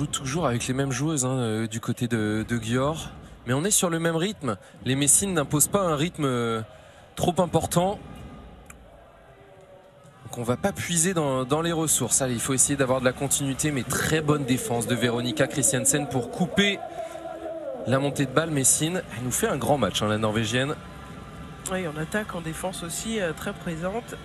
joue toujours avec les mêmes joueuses hein, du côté de Győr. Mais on est sur le même rythme. Les Messines n'imposent pas un rythme trop important. Donc on va pas puiser dans les ressources. Allez, il faut essayer d'avoir de la continuité, mais très bonne défense de Veronica Christiansen pour couper la montée de balle Messine. Elle nous fait un grand match, hein, la Norvégienne. Oui, en attaque, en défense aussi, très présente.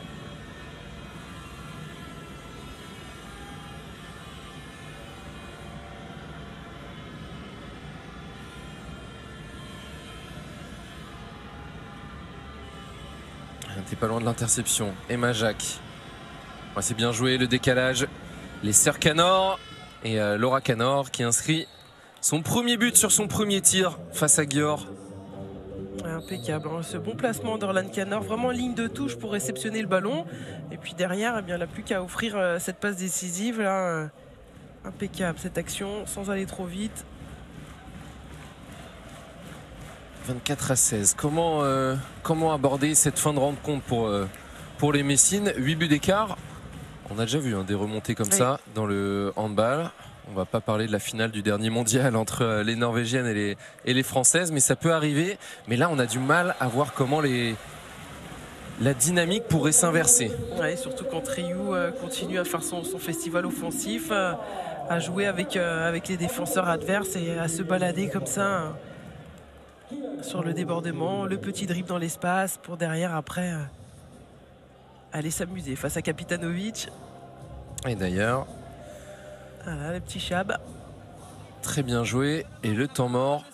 T'es pas loin de l'interception. Emma Jacques. Ouais, c'est bien joué, le décalage. Les sœurs Canor et Laura Canor qui inscrit son premier but sur son premier tir face à Győr. Impeccable, hein. Ce bon placement d'Orlan Canor, vraiment ligne de touche pour réceptionner le ballon. Et puis derrière, eh bien, elle n'a plus qu'à offrir cette passe décisive. Là, impeccable cette action, sans aller trop vite. 24-16. Comment aborder cette fin de rencontre pour les Messines? 8 buts d'écart. On a déjà vu hein, des remontées comme ça dans le handball. On va pas parler de la finale du dernier mondial entre les Norvégiennes et les Françaises, mais ça peut arriver. Mais là, on a du mal à voir comment la dynamique pourrait s'inverser. Ouais, surtout quand Ryu continue à faire son festival offensif, à jouer avec les défenseurs adverses et à se balader comme ça sur le débordement, le petit dribble dans l'espace pour derrière après aller s'amuser face à Kapitanovic. Et d'ailleurs, voilà le petit Chab. Très bien joué. Et le temps mort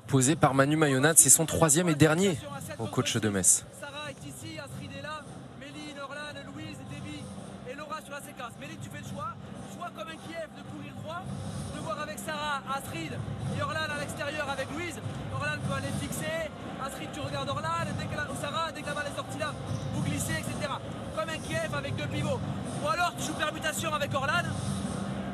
posé par Manu Mayonnatte, c'est son 3e et dernier au coach de Metz. Sarah est ici, Astrid est là, Méline, Orlan, Louise, Debbie et Laura sur la séquence. Méline, tu fais le choix comme un Kiev de courir droit, de voir avec Sarah, Astrid et Orlan à l'extérieur avec Louise. Orlan peut aller fixer, Astrid tu regardes Orlan, Sarah, dès que la balle est sortie là, vous glissez, etc. Comme un Kiev avec 2 pivots. Ou alors tu joues permutation avec Orlan.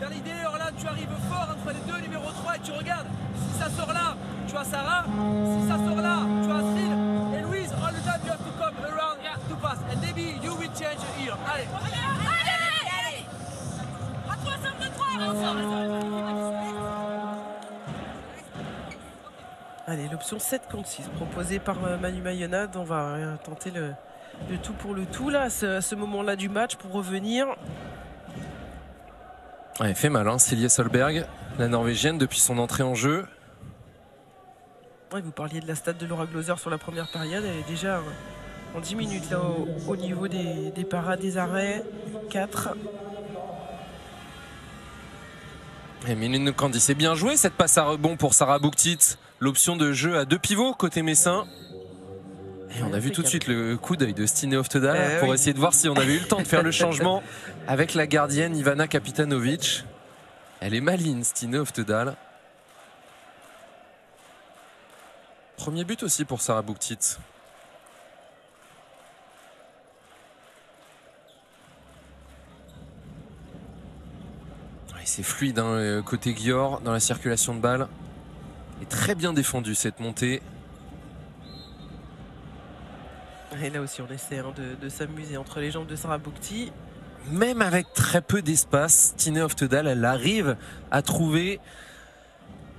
Dans l'idée, Orlan, tu arrives fort entre les deux numéros 3 et tu regardes. Si ça sort là, tu as Sarah. Si ça sort là, tu as Astrid. Et Louise, all the time you have to come around to pass. And maybe you will change here. Allez. Allez. À 3, 5, 2, 3. Allez, l'option 7 contre 6 proposée par Manu Mayonnatte. On va tenter le tout pour le tout là, à ce moment-là du match pour revenir. Ouais, elle fait mal, hein, Silje Solberg, la Norvégienne, depuis son entrée en jeu. Ouais, vous parliez de la stat de Laura Gloser sur la première période. Elle est déjà en 10 minutes là, au niveau des parades, des arrêts. 4. Et Méline Candy, c'est bien joué cette passe à rebond pour Sarah Bouktit. L'option de jeu à 2 pivots côté messin. Et on a vu tout de suite le coup d'œil de Stine Oftedal pour essayer de voir si on avait eu le temps de faire le changement avec la gardienne Ivana Kapitanovic. Elle est maligne, Stine Oftedal. Premier but aussi pour Sarah Bouktit. C'est fluide hein, côté Győr dans la circulation de balles. Et très bien défendu cette montée. Et là aussi on essaie hein, de s'amuser entre les jambes de Sarah Bouktit. Même avec très peu d'espace, Stine Oftedal, elle arrive à trouver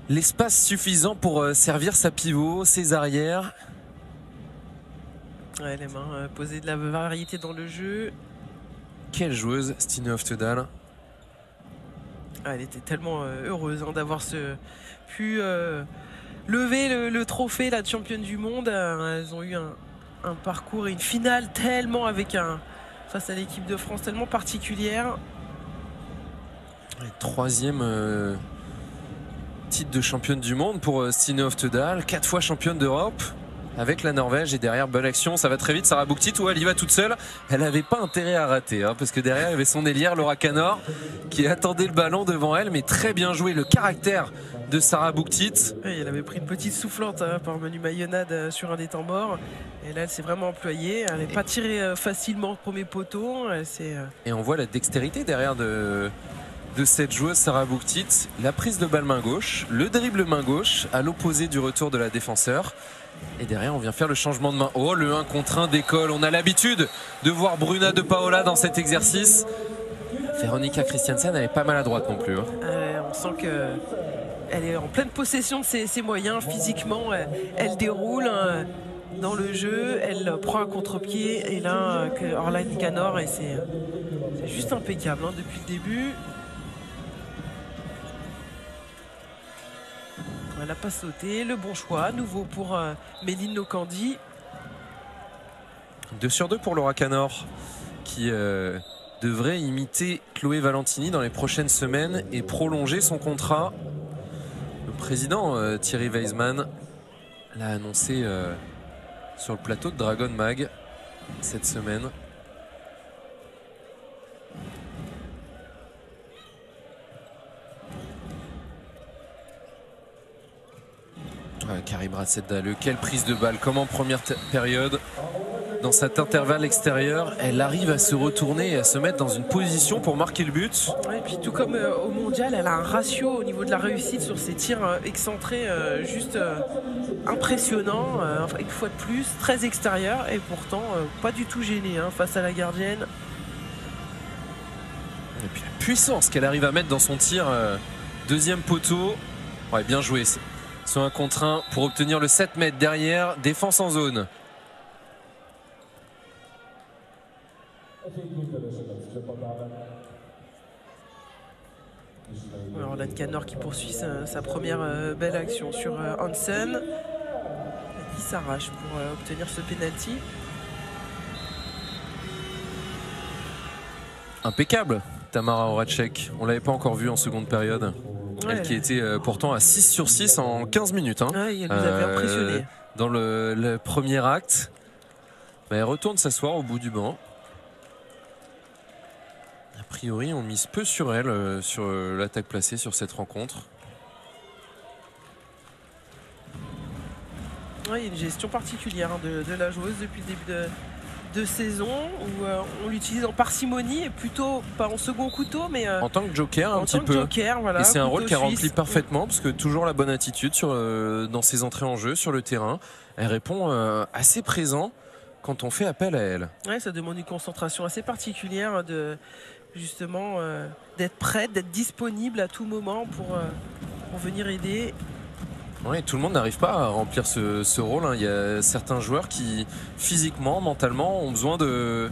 l'espace suffisant pour servir sa pivot, ses arrières. Ouais, les mains poser de la variété dans le jeu. Quelle joueuse, Stine Oftedal. Elle était tellement heureuse hein, d'avoir pu lever le trophée là, de championne du monde. Elles ont eu un parcours et une finale tellement face à l'équipe de France tellement particulière. Et 3e titre de championne du monde pour Stine Oftedal, 4 fois championne d'Europe avec la Norvège. Et derrière, bonne action, ça va très vite. Sarah Bouktit, où elle y va toute seule. Elle n'avait pas intérêt à rater hein, parce que derrière il y avait son ailière Laura Canor qui attendait le ballon devant elle, mais très bien joué. Le caractère de Sarah Bouktit. Oui, elle avait pris une petite soufflante hein, par Manu Mayonnatte sur un des temps morts. Et là elle s'est vraiment employée. Elle n'est pas tirée facilement au premier poteau. Et on voit la dextérité derrière de cette joueuse Sarah Bouktit. La prise de balle main gauche, le dribble main gauche à l'opposé du retour de la défenseur. Et derrière on vient faire le changement de main. Oh, le 1 contre 1 décolle. On a l'habitude de voir Bruna de Paola dans cet exercice. Veronica Christiansen, elle est pas maladroite non plus hein. On On sent qu'elle est en pleine possession de ses moyens. Physiquement, elle déroule dans le jeu, elle prend un contre-pied et là, Orlan Nikanor, et c'est juste impeccable depuis le début. Elle n'a pas sauté, le bon choix, à nouveau pour Méline Nokandi. 2 sur 2 pour Laura Canor, qui devrait imiter Chloé Valentini dans les prochaines semaines et prolonger son contrat. Le président Thierry Weisman l'a annoncé sur le plateau de Dragon Mag cette semaine. Karim Rasedale, quelle prise de balle, comme en première période. Dans cet intervalle extérieur, elle arrive à se retourner et à se mettre dans une position pour marquer le but. Ouais, et puis tout comme au mondial, elle a un ratio au niveau de la réussite sur ses tirs excentrés juste impressionnant. Une fois de plus, très extérieur et pourtant pas du tout gênée face à la gardienne. Et puis la puissance qu'elle arrive à mettre dans son tir deuxième poteau. Ouais, bien joué. Sur un contre 1 pour obtenir le 7 mètres derrière, défense en zone. Orlan Canor qui poursuit sa première belle action sur Hansen, qui s'arrache pour obtenir ce penalty. Impeccable, Tamara Horacek. On ne l'avait pas encore vue en seconde période. Ouais, elle qui était pourtant à 6 sur 6 en 15 minutes. Ouais, elle nous avait impressionné. Dans le premier acte. Mais elle retourne s'asseoir au bout du banc. A priori, on mise peu sur elle, sur l'attaque placée sur cette rencontre. Ouais, il y a une gestion particulière de la joueuse depuis le début de saison où on l'utilise en parcimonie et plutôt pas en second couteau mais en tant que joker un petit peu. Joker, voilà, et c'est un rôle qu'elle suisse. remplit parfaitement parce que toujours la bonne attitude dans ses entrées en jeu sur le terrain. Elle répond assez présent quand on fait appel à elle. Ouais, ça demande une concentration assez particulière justement d'être prête, d'être disponible à tout moment pour venir aider. Oui, tout le monde n'arrive pas à remplir ce rôle. Il y a certains joueurs qui, physiquement, mentalement, ont besoin de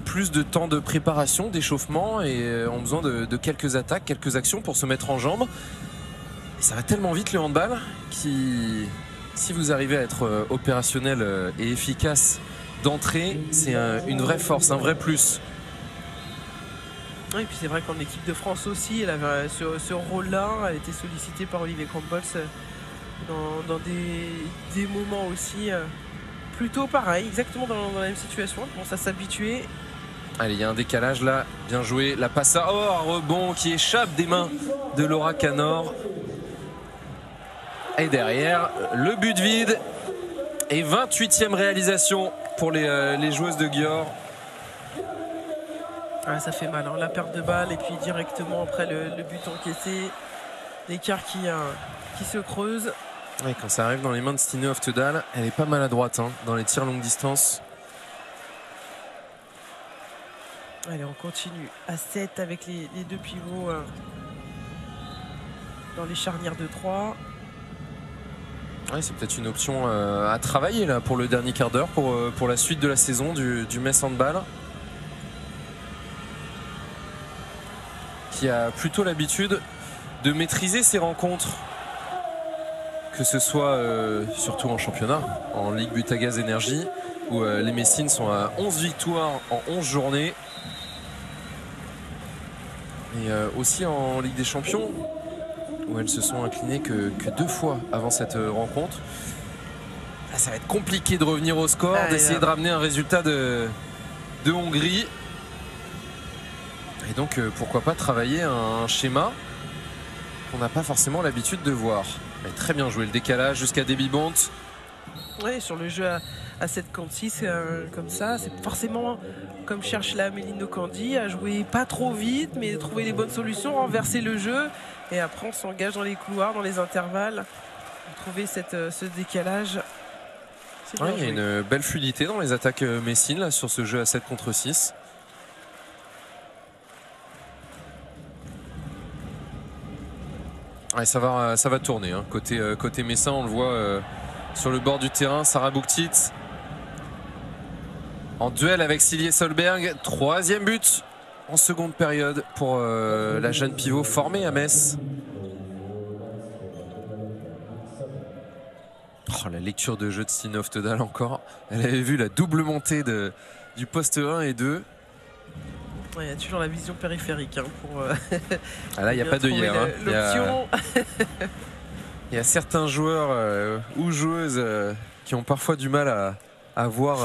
plus de temps de préparation, d'échauffement et ont besoin de quelques attaques, quelques actions pour se mettre en jambes. Et ça va tellement vite le handball qui, si vous arrivez à être opérationnel et efficace d'entrée, c'est une vraie force, un vrai plus. Et puis c'est vrai qu'en équipe de France aussi, elle avait ce rôle-là, elle était sollicitée par Olivier Campbell dans des moments aussi plutôt pareil, exactement dans la même situation. Elle commence à s'habituer. Allez, il y a un décalage là, bien joué. La passe à un rebond qui échappe des mains de Laura Canor. Et derrière, le but vide. Et 28e réalisation pour les joueuses de Győr. Ah, ça fait mal, la perte de balle et puis directement après le but encaissé. L'écart qui se creuse. Ouais, quand ça arrive dans les mains de Stine Oftedal, elle est pas maladroite dans les tirs longue distance. Allez, on continue à 7 avec les deux pivots dans les charnières de 3. Ouais, c'est peut-être une option à travailler là pour le dernier quart d'heure, pour la suite de la saison du Metz Handball. Qui a plutôt l'habitude de maîtriser ses rencontres. Que ce soit surtout en championnat, en Ligue Butagaz Énergie, où les Messines sont à 11 victoires en 11 journées. Et aussi en Ligue des Champions, où elles se sont inclinées que 2 fois avant cette rencontre. Là, ça va être compliqué de revenir au score, d'essayer de ramener un résultat de Hongrie. Et donc, pourquoi pas travailler un schéma qu'on n'a pas forcément l'habitude de voir. Mais très bien joué, le décalage jusqu'à Debbie Bont. Oui, sur le jeu à 7 contre 6, comme ça, c'est forcément, comme cherche la Méline Nokandi, à jouer pas trop vite, mais trouver les bonnes solutions, renverser le jeu. Et après, on s'engage dans les couloirs, dans les intervalles, pour trouver ce décalage. Ouais, il y a une belle fluidité dans les attaques messines là, sur ce jeu à 7 contre 6. Ouais, ça va tourner. Hein. Côté messin, on le voit sur le bord du terrain. Sarah Bouktit en duel avec Silje Solberg. 3e but en seconde période pour la jeune pivot formée à Metz. Oh, la lecture de jeu de Stine Oftedal encore. Elle avait vu la double montée du poste 1 et 2. Il y a toujours la vision périphérique hein, pour. Ah là, il n'y a pas de hier. Hein. L'option. Il y a certains joueurs ou joueuses qui ont parfois du mal à voir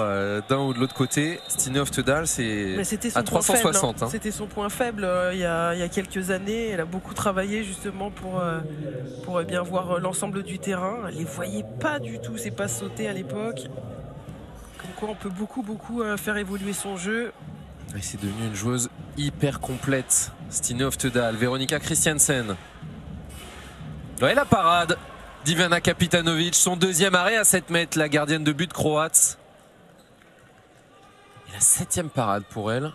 d'un ou de l'autre côté. Stine Oftedal, c'est à 360. Hein. C'était son point faible il y a quelques années. Elle a beaucoup travaillé justement pour bien voir l'ensemble du terrain. Elle ne les voyait pas du tout, ses passes sautées à l'époque. Comme quoi on peut beaucoup faire évoluer son jeu. Et c'est devenu une joueuse hyper complète. Stine Oftedal, Veronika Christiansen. Ouais, la parade d'Ivana Kapitanovic, son 2e arrêt à 7 mètres, la gardienne de but croate. Et la 7e parade pour elle.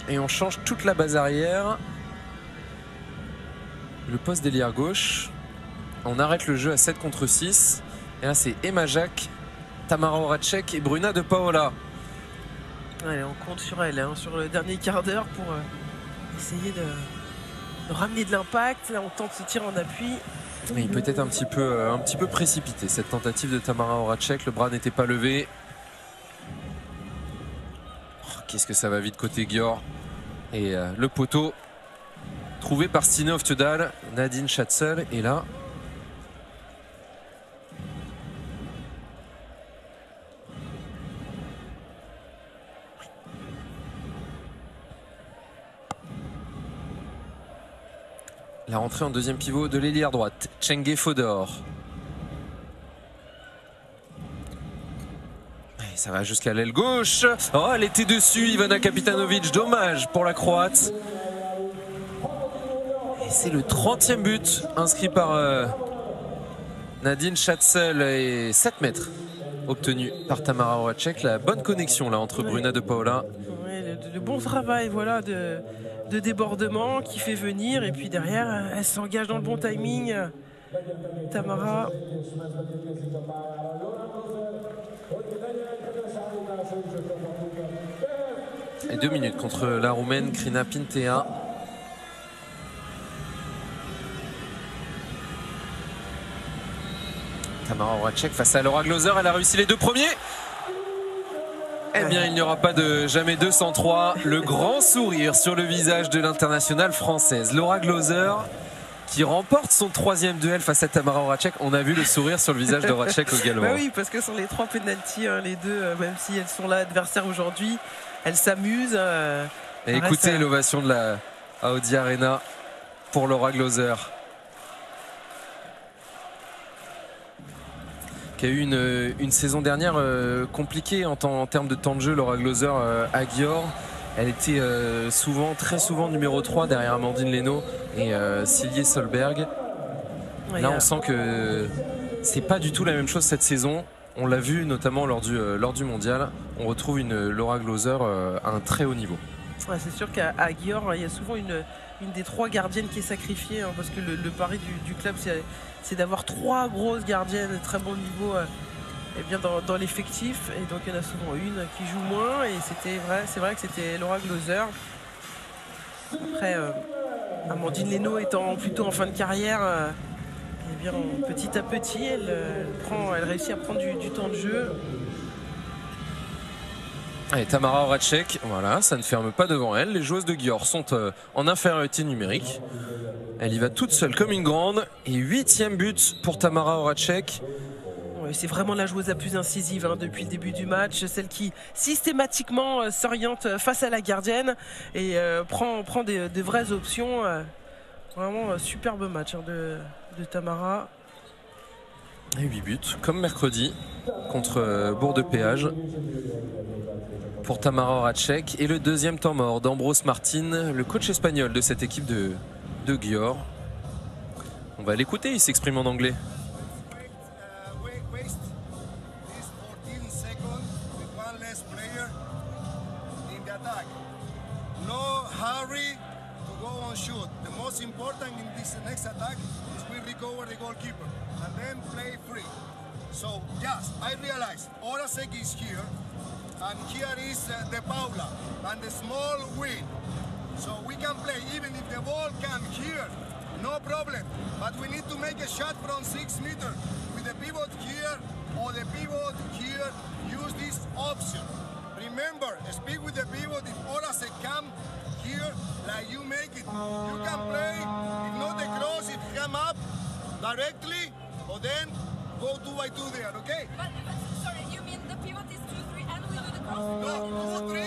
Et on change toute la base arrière. Le poste d'ailière gauche. On arrête le jeu à 7 contre 6. Et là, c'est Emma Jacques, Tamara Horacek et Bruna de Paola. Allez, on compte sur elle hein, sur le dernier quart d'heure pour essayer de ramener de l'impact. Là, on tente ce tir en appui. Oui, peut-être un petit peu précipité cette tentative de Tamara Horacek. Le bras n'était pas levé. Oh, qu'est-ce que ça va vite côté Győr. Et le poteau trouvé par Stine Oftedal, Nadine Schatzel. Et là, la rentrée en 2e pivot de l'ailière droite, Cengiz Fodor. Et ça va jusqu'à l'aile gauche. Oh, elle était dessus, Ivana Kapitanovic. Dommage pour la Croate. Et c'est le 30e but inscrit par Nadine Schatzel et 7 mètres obtenu par Tamara Horacek. La bonne connexion là entre Bruna de Paola. Ouais, le bon travail voilà, de débordement qui fait venir et puis derrière elle s'engage dans le bon timing Tamara. Et 2 minutes contre la Roumaine Crina Pintea. Tamara Horacek face à Laura Gloser, elle a réussi les 2 premiers. Eh bien, il n'y aura pas de jamais 203. Le grand sourire sur le visage de l'internationale française. Laura Gloser qui remporte son 3e duel face à Tamara Horacek. On a vu le sourire sur le visage de Horacek également. Bah oui, parce que sur les 3 pénaltys, hein, les 2, même si elles sont là adversaires aujourd'hui, elles s'amusent. Et écoutez l'ovation de la Audi Arena pour Laura Gloser. Qui a eu une saison dernière compliquée en termes de temps de jeu, Laura Gloser à Győr. Elle était très souvent numéro 3 derrière Amandine Leno et Silje Solberg. Ouais, là, on sent que c'est pas du tout la même chose cette saison. On l'a vu notamment lors du mondial. On retrouve une Laura Gloser à un très haut niveau. Ouais, c'est sûr qu'à Győr, il y a souvent une des 3 gardiennes qui est sacrifiée hein, parce que le pari du club, c'est d'avoir 3 grosses gardiennes de très bon niveau bien dans l'effectif. Et donc, il y en a souvent une qui joue moins. Et c'est vrai que c'était Laura Gloser. Après, Amandine Leno étant plutôt en fin de carrière, eh bien, petit à petit, elle réussit à prendre du temps de jeu. Et Tamara Horacek, voilà, ça ne ferme pas devant elle. Les joueuses de Győr sont en infériorité numérique. Elle y va toute seule comme une grande. Et 8e but pour Tamara Horacek. Ouais, c'est vraiment la joueuse la plus incisive hein, depuis le début du match. Celle qui systématiquement s'oriente face à la gardienne et prend de vraies options. Vraiment superbe match hein, de Tamara. Et 8 buts, comme mercredi, contre Bourg-de-Péage. Pour Tamara Horacek. Et le 2e temps mort d'Ambrose Martin, le coach espagnol de cette équipe de Győr. On va l'écouter, il s'exprime en anglais. don't shoot. The most important in this next attack is we recover the goalkeeper and then play free. So, yes, I realize Orasek is here, and here is De Paula and the small wing. So we can play even if the ball comes here, no problem. But we need to make a shot from 6 meters with the pivot here or the pivot here. Use this option. Remember, speak with the pivot if Orasek come here, like you make it. You can play, if not the cross, it come up directly, or then go 2 by 2 there, okay? But sorry, you mean the pivot is 2-3 and we do the cross? No, 2, 3,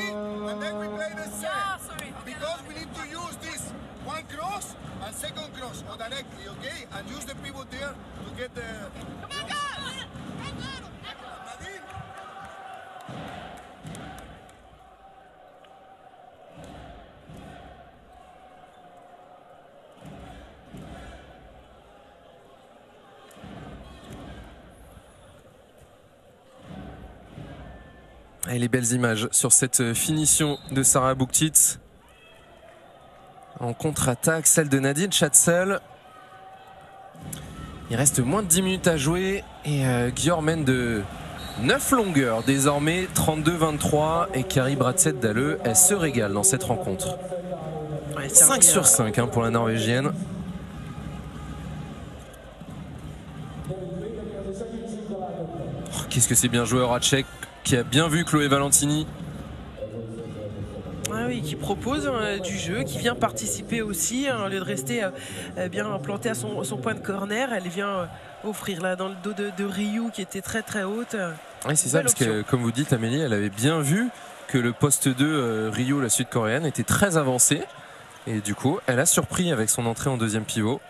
and then we play the same. Yeah, sorry. Okay, Because we need to use this one cross and second cross, or directly, okay? And use the pivot there to get the... Come on, guys! Nadine. Et les belles images sur cette finition de Sarah Bouktit. En contre-attaque, celle de Nadine Schatzel. Il reste moins de 10 minutes à jouer et Győr mène de 9 longueurs désormais, 32-23, et Kari Bratseth-Dahllø, elle se régale dans cette rencontre. Ouais, 5 sur 5 pour la Norvégienne. Oh, qu'est-ce que c'est bien joué Horacek, qui a bien vu Chloé Valentini. Ah oui, qui propose du jeu, qui vient participer aussi, au lieu de rester bien planté à son point de corner. Elle vient offrir là dans le dos de Ryu qui était très très haute. Oui, c'est ça, parce que comme vous dites Amélie, elle avait bien vu que le poste 2 Ryu, la sud-coréenne, était très avancé. Et du coup, elle a surpris avec son entrée en deuxième pivot.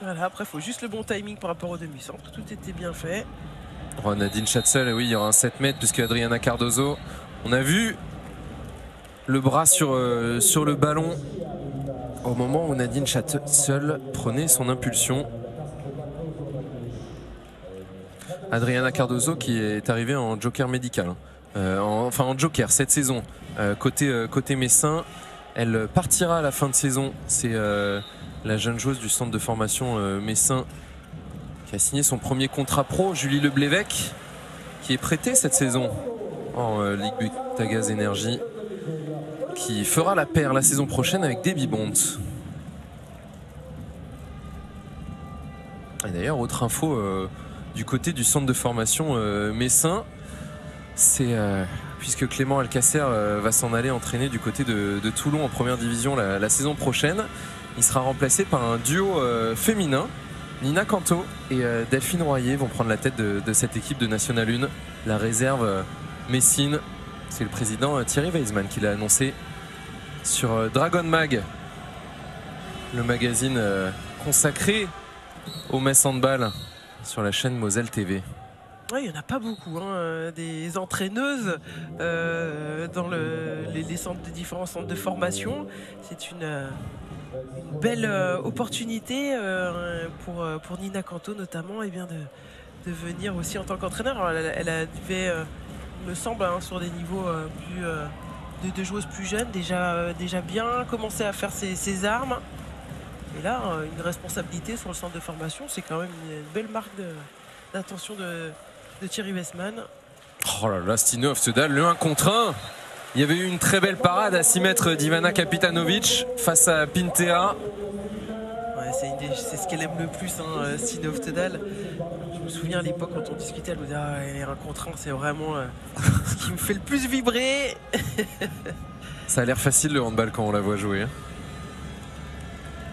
Voilà, après il faut juste le bon timing par rapport au demi-centre. Tout était bien fait. Oh, Nadine Schatzel, oui, il y aura un 7 mètres puisque Adriana Cardozo, on a vu le bras sur le ballon au moment où Nadine Schatzel prenait son impulsion. Adriana Cardozo qui est arrivée en joker médical, en joker cette saison, côté messin. Elle partira à la fin de saison. C'est la jeune joueuse du centre de formation messin qui a signé son premier contrat pro, Julie Leblévec, qui est prêtée cette saison en Ligue Butagaz Énergie, qui fera la paire la saison prochaine avec Debbie Bont. Et d'ailleurs, autre info du côté du centre de formation messin, c'est puisque Clément Alcacer va s'en aller entraîner du côté de Toulon en première division la saison prochaine, il sera remplacé par un duo féminin. Nina Canto et Delphine Royer vont prendre la tête de cette équipe de National 1, la réserve messine. C'est le président Thierry Weisman qui l'a annoncé sur Dragon Mag, le magazine consacré au Metz Handball sur la chaîne Moselle TV. Ouais, il n'y en a pas beaucoup, des entraîneuses dans les différents centres de formation. C'est une belle opportunité pour Nina Canto notamment, et bien de venir aussi en tant qu'entraîneur. Elle avait, il me semble, sur des niveaux de joueuses plus jeunes, déjà bien commencé à faire ses armes. Et là, une responsabilité sur le centre de formation, c'est quand même une belle marque d'attention de Thierry Weisman. Oh là là, Stinov se dalle le 1 contre 1. Il y avait eu une très belle parade à 6 mètres d'Ivana Kapitanovic face à Pintea. Ouais, c'est ce qu'elle aime le plus, Stinov Tedal. Je me souviens à l'époque quand on discutait, elle me disait un contre 1, c'est vraiment ce qui me fait le plus vibrer. Ça a l'air facile le handball quand on la voit jouer.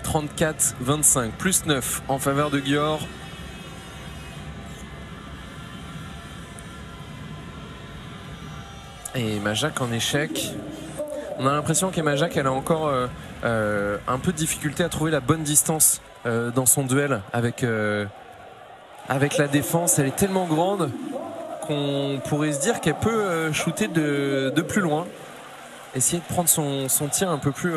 34-25, plus 9 en faveur de Győr. Et Majak en échec. On a l'impression qu'Emajak, elle a encore un peu de difficulté à trouver la bonne distance dans son duel avec la défense. Elle est tellement grande qu'on pourrait se dire qu'elle peut shooter de plus loin. Essayer de prendre son tir un peu plus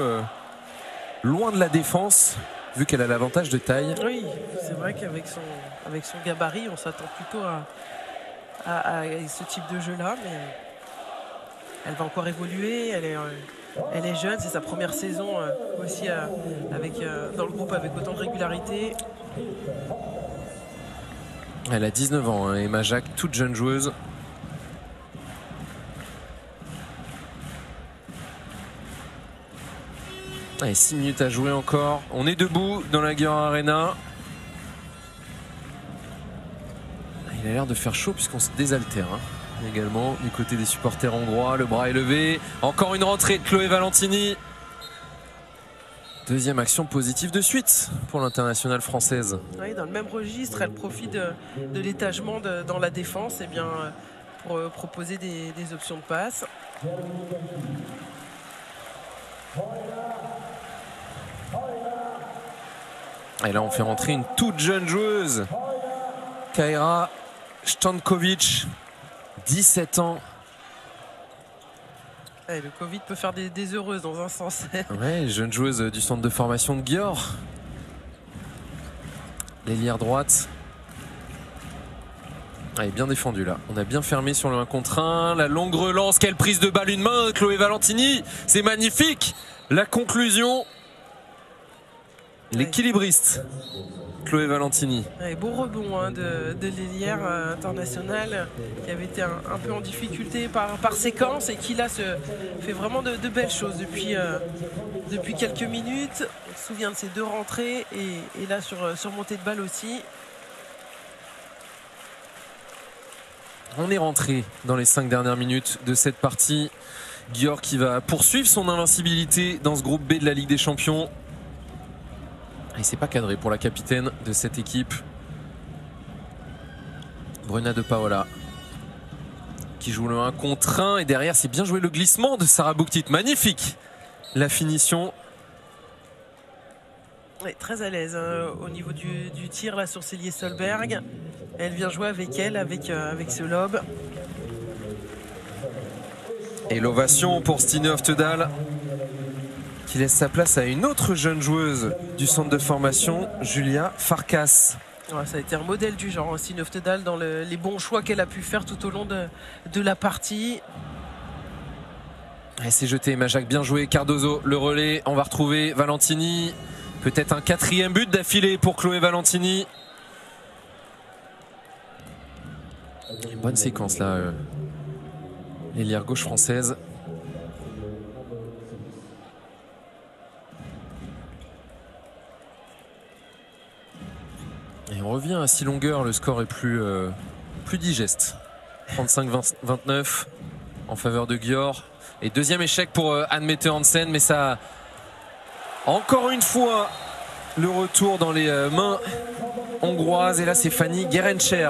loin de la défense, vu qu'elle a l'avantage de taille. Oui, c'est vrai qu'avec son gabarit, on s'attend plutôt à ce type de jeu-là, mais elle va encore évoluer. Elle est elle est jeune, c'est sa première saison aussi dans le groupe avec autant de régularité. Elle a 19 ans, hein, Emma Jacques, toute jeune joueuse. Allez, 6 minutes à jouer encore. On est debout dans la Gior Arena. Il a l'air de faire chaud puisqu'on se désaltère. Hein. Également du côté des supporters hongrois, le bras est levé. Encore une rentrée de Chloé Valentini. Deuxième action positive de suite pour l'internationale française. Oui, dans le même registre, elle profite de l'étagement dans la défense pour proposer des options de passe. Et là on fait rentrer une toute jeune joueuse, Kaira Stankovic, 17 ans. Ouais, le Covid peut faire des heureuses dans un sens. Ouais, jeune joueuse du centre de formation de Gior. L'ailière droite. Elle est bien défendue là. On a bien fermé sur le 1 contre 1. La longue relance, quelle prise de balle, une main, Chloé Valentini. C'est magnifique. La conclusion. L'équilibriste, Chloé Valentini. Ouais, beau rebond hein, de l'ailière internationale qui avait été un peu en difficulté par séquence et qui là fait vraiment de belles choses depuis quelques minutes. On se souvient de ses 2 rentrées et là sur montée de balle aussi. On est rentré dans les 5 dernières minutes de cette partie. Gior qui va poursuivre son invincibilité dans ce groupe B de la Ligue des Champions. Et c'est pas cadré pour la capitaine de cette équipe, Bruna de Paola, qui joue le 1 contre 1. Et derrière, c'est bien joué le glissement de Sarah Bouktit. Magnifique la finition. Ouais, très à l'aise hein, au niveau du tir là sur Célie Solberg. Elle vient jouer avec elle, avec ce lob. Et l'ovation pour Stine Oftedal, qui laisse sa place à une autre jeune joueuse du centre de formation, Julia Farkas. Ouais, ça a été un modèle du genre, Stine Oftedal, dans les bons choix qu'elle a pu faire tout au long de la partie. Elle s'est jetée, Emma Jacques, bien joué. Cardozo, le relais, on va retrouver Valentini. Peut-être un 4e but d'affilée pour Chloé Valentini. Une bonne séquence là, l'ailière gauche française. Et on revient à 6 longueurs, le score est plus digeste. 35-29 en faveur de Gior. Et deuxième échec pour Anne-Mette Hansen, mais ça, encore une fois, le retour dans les mains hongroises. Et là, c'est Fanny Gerencher,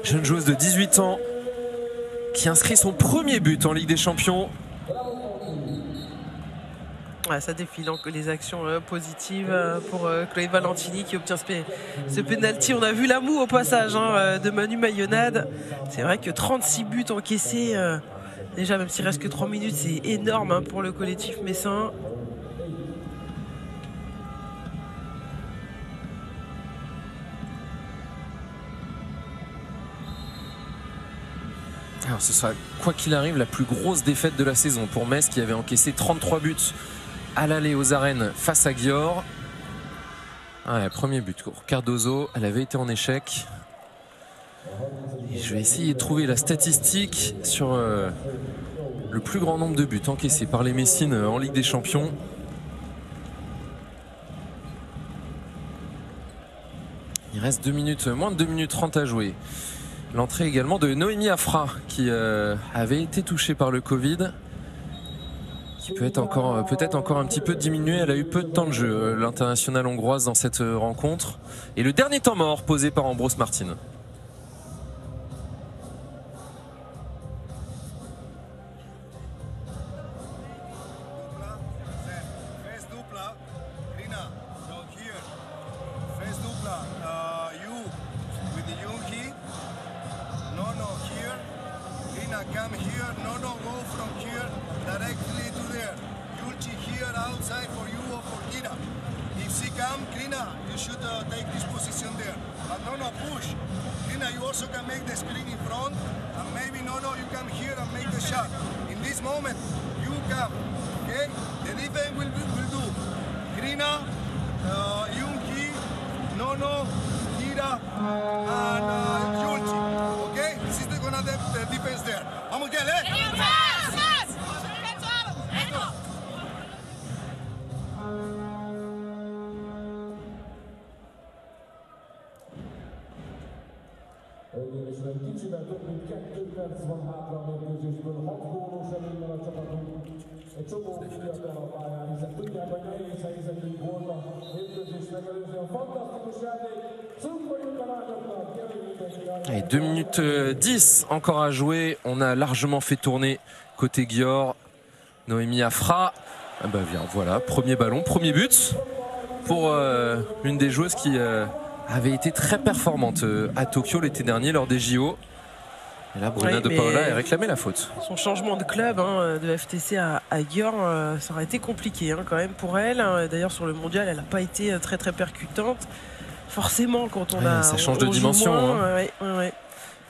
jeune joueuse de 18 ans, qui inscrit son premier but en Ligue des Champions. Ouais, ça défile les actions positives pour Chloé Valentini qui obtient ce penalty. On a vu l'amour au passage hein, de Manu Mayonade. C'est vrai que 36 buts encaissés, déjà même s'il reste que 3 minutes, c'est énorme hein, pour le collectif messin. Alors ce sera, quoi qu'il arrive, la plus grosse défaite de la saison pour Metz, qui avait encaissé 33 buts à l'aller aux arènes face à Gior. Ouais, premier but pour Cardozo, elle avait été en échec. Et je vais essayer de trouver la statistique sur le plus grand nombre de buts encaissés par les Messines en Ligue des Champions. Il reste 2 minutes, moins de 2 minutes 30 à jouer. L'entrée également de Noémie Afra, qui avait été touchée par le Covid, qui peut être peut-être encore un petit peu diminuée. Elle a eu peu de temps de jeu, l'internationale hongroise, dans cette rencontre. Et le dernier temps mort posé par Ambrose Martin. Come here, no, go from here directly to there. Yulchi here outside for you or for Kira. If she come, Krina, you should take this position there. But no, push. Krina, you also can make the screen in front. And maybe, no, you come here and make the shot. In this moment, you come. Okay? The defense will do Grina, Yunki, Nono, Kira, and Julci. Okay? This is gonna the defense there. Vamos, Gel, Kicsivel több mint 2 perc van hátra a mérkőzésből, 6 gólos előnyben a csapatunk. Egy csomó fiatal a pályán, hiszen tudják, hogy nehéz helyzetünk volt a mérkőzés megelőzően. Fantasztikus játék, szurkoljuk a lányoknak, Allez, 2 minutes 10 encore à jouer. On a largement fait tourner côté Győr. Noémie Afra. Ah bah bien, voilà, premier ballon, premier but pour une des joueuses qui avait été très performante à Tokyo l'été dernier lors des JO. Et là, Bruna de Paula a réclamé la faute. Son changement de club de FTC à Győr, ça aurait été compliqué quand même pour elle. D'ailleurs, sur le mondial, elle n'a pas été très percutante. Forcément, quand on a. Ça change de dimension. Ouais.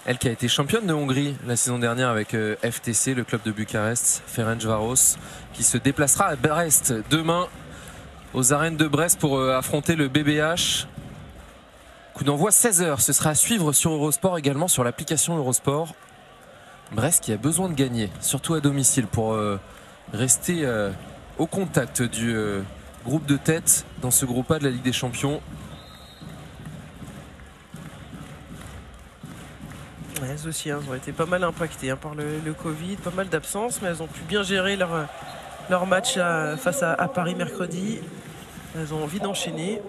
Elle qui a été championne de Hongrie la saison dernière avec FTC, le club de Bucarest, Ferencváros, qui se déplacera à Brest demain aux arènes de Brest pour affronter le BBH. Coup d'envoi 16h, ce sera à suivre sur Eurosport, également sur l'application Eurosport. Brest qui a besoin de gagner, surtout à domicile, pour rester au contact du groupe de tête dans ce groupe A de la Ligue des Champions. Elles aussi, elles ont été pas mal impactées par le Covid, pas mal d'absences, mais elles ont pu bien gérer leur match face à Paris mercredi. Elles ont envie d'enchaîner.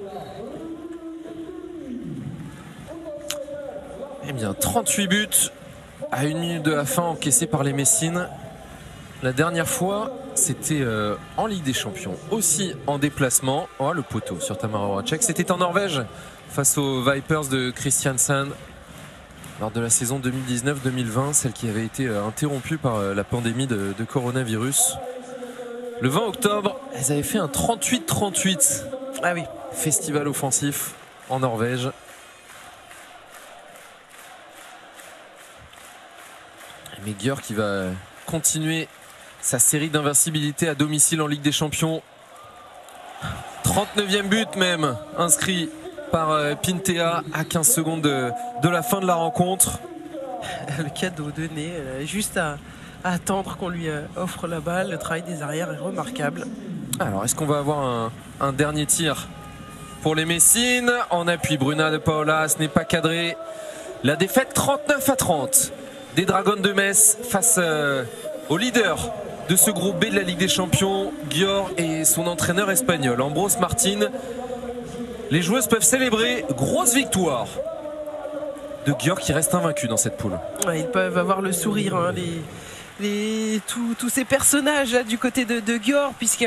Eh bien, 38 buts à 1 minute de la fin encaissés par les Messines. La dernière fois, c'était en Ligue des Champions, aussi en déplacement. Oh, le poteau sur Tamara Horacek. C'était en Norvège face aux Vipers de Kristiansand lors de la saison 2019-2020, celle qui avait été interrompue par la pandémie de coronavirus. Le 20 octobre, elles avaient fait un 38-38. Ah oui. Festival offensif en Norvège. Mais Győr qui va continuer sa série d'invincibilité à domicile en Ligue des Champions. 39e but même, inscrit par Pintea à 15 secondes de la fin de la rencontre. Le cadeau donné, juste à attendre qu'on lui offre la balle. Le travail des arrières est remarquable. Alors, est-ce qu'on va avoir un dernier tir pour les Messines? En appui, Bruna de Paula, ce n'est pas cadré. La défaite 39-30 des Dragons de Metz face au leader de ce groupe B de la Ligue des Champions, Győr, et son entraîneur espagnol, Ambros Martin. Les joueuses peuvent célébrer, grosse victoire de Győr qui reste invaincu dans cette poule. Ouais, ils peuvent avoir le sourire, tous ces personnages là, du côté de Győr, puisque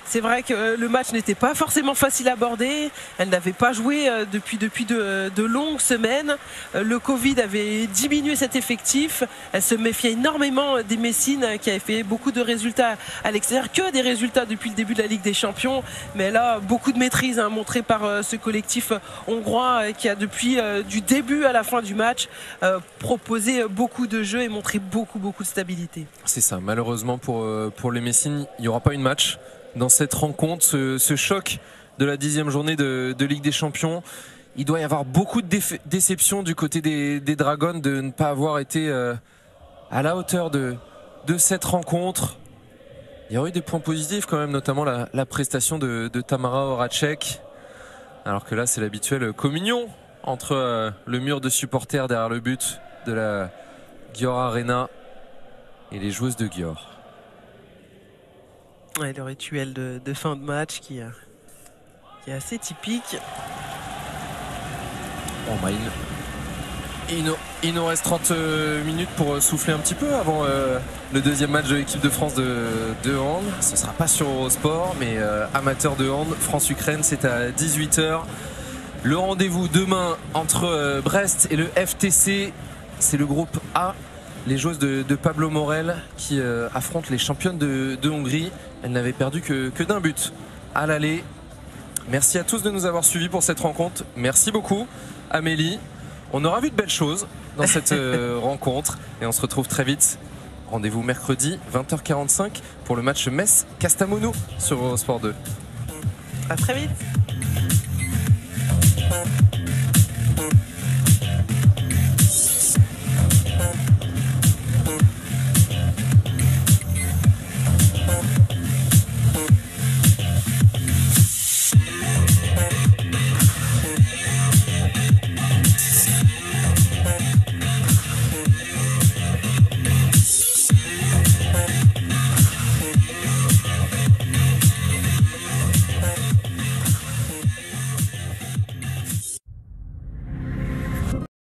c'est vrai que le match n'était pas forcément facile à aborder. Elle n'avait pas joué depuis de longues semaines. Le Covid avait diminué cet effectif. Elle se méfiait énormément des Messines qui avaient fait beaucoup de résultats à l'extérieur, que des résultats depuis le début de la Ligue des Champions. Mais elle a beaucoup de maîtrise montrée par ce collectif hongrois qui a depuis du début à la fin du match proposé beaucoup de jeux et montré beaucoup de stabilité. C'est ça, malheureusement pour les Messines, il n'y aura pas eu de match dans cette rencontre, ce choc de la 10e journée de Ligue des Champions. Il doit y avoir beaucoup de déception du côté des Dragons de ne pas avoir été à la hauteur de cette rencontre. Il y aurait eu des points positifs quand même, notamment la prestation de Tamara Horacek. Alors que là, c'est l'habituelle communion entre le mur de supporters derrière le but de la Győr Arena et les joueuses de Győr. Ouais, le rituel de fin de match qui est assez typique. Bon, bah, il nous reste 30 minutes pour souffler un petit peu avant le deuxième match de l'équipe de France de hand. Ce ne sera pas sur Eurosport, mais amateur de hand, France-Ukraine, c'est à 18h. Le rendez-vous demain entre Brest et le FTC, c'est le groupe A. Les joueuses de Pablo Morel qui affrontent les championnes de Hongrie. Elles n'avaient perdu que d'un but à l'aller. Merci à tous de nous avoir suivis pour cette rencontre. Merci beaucoup Amélie. On aura vu de belles choses dans cette rencontre et on se retrouve très vite Rendez-vous mercredi 20h45 pour le match Metz-Castamonu sur Eurosport 2. À très vite.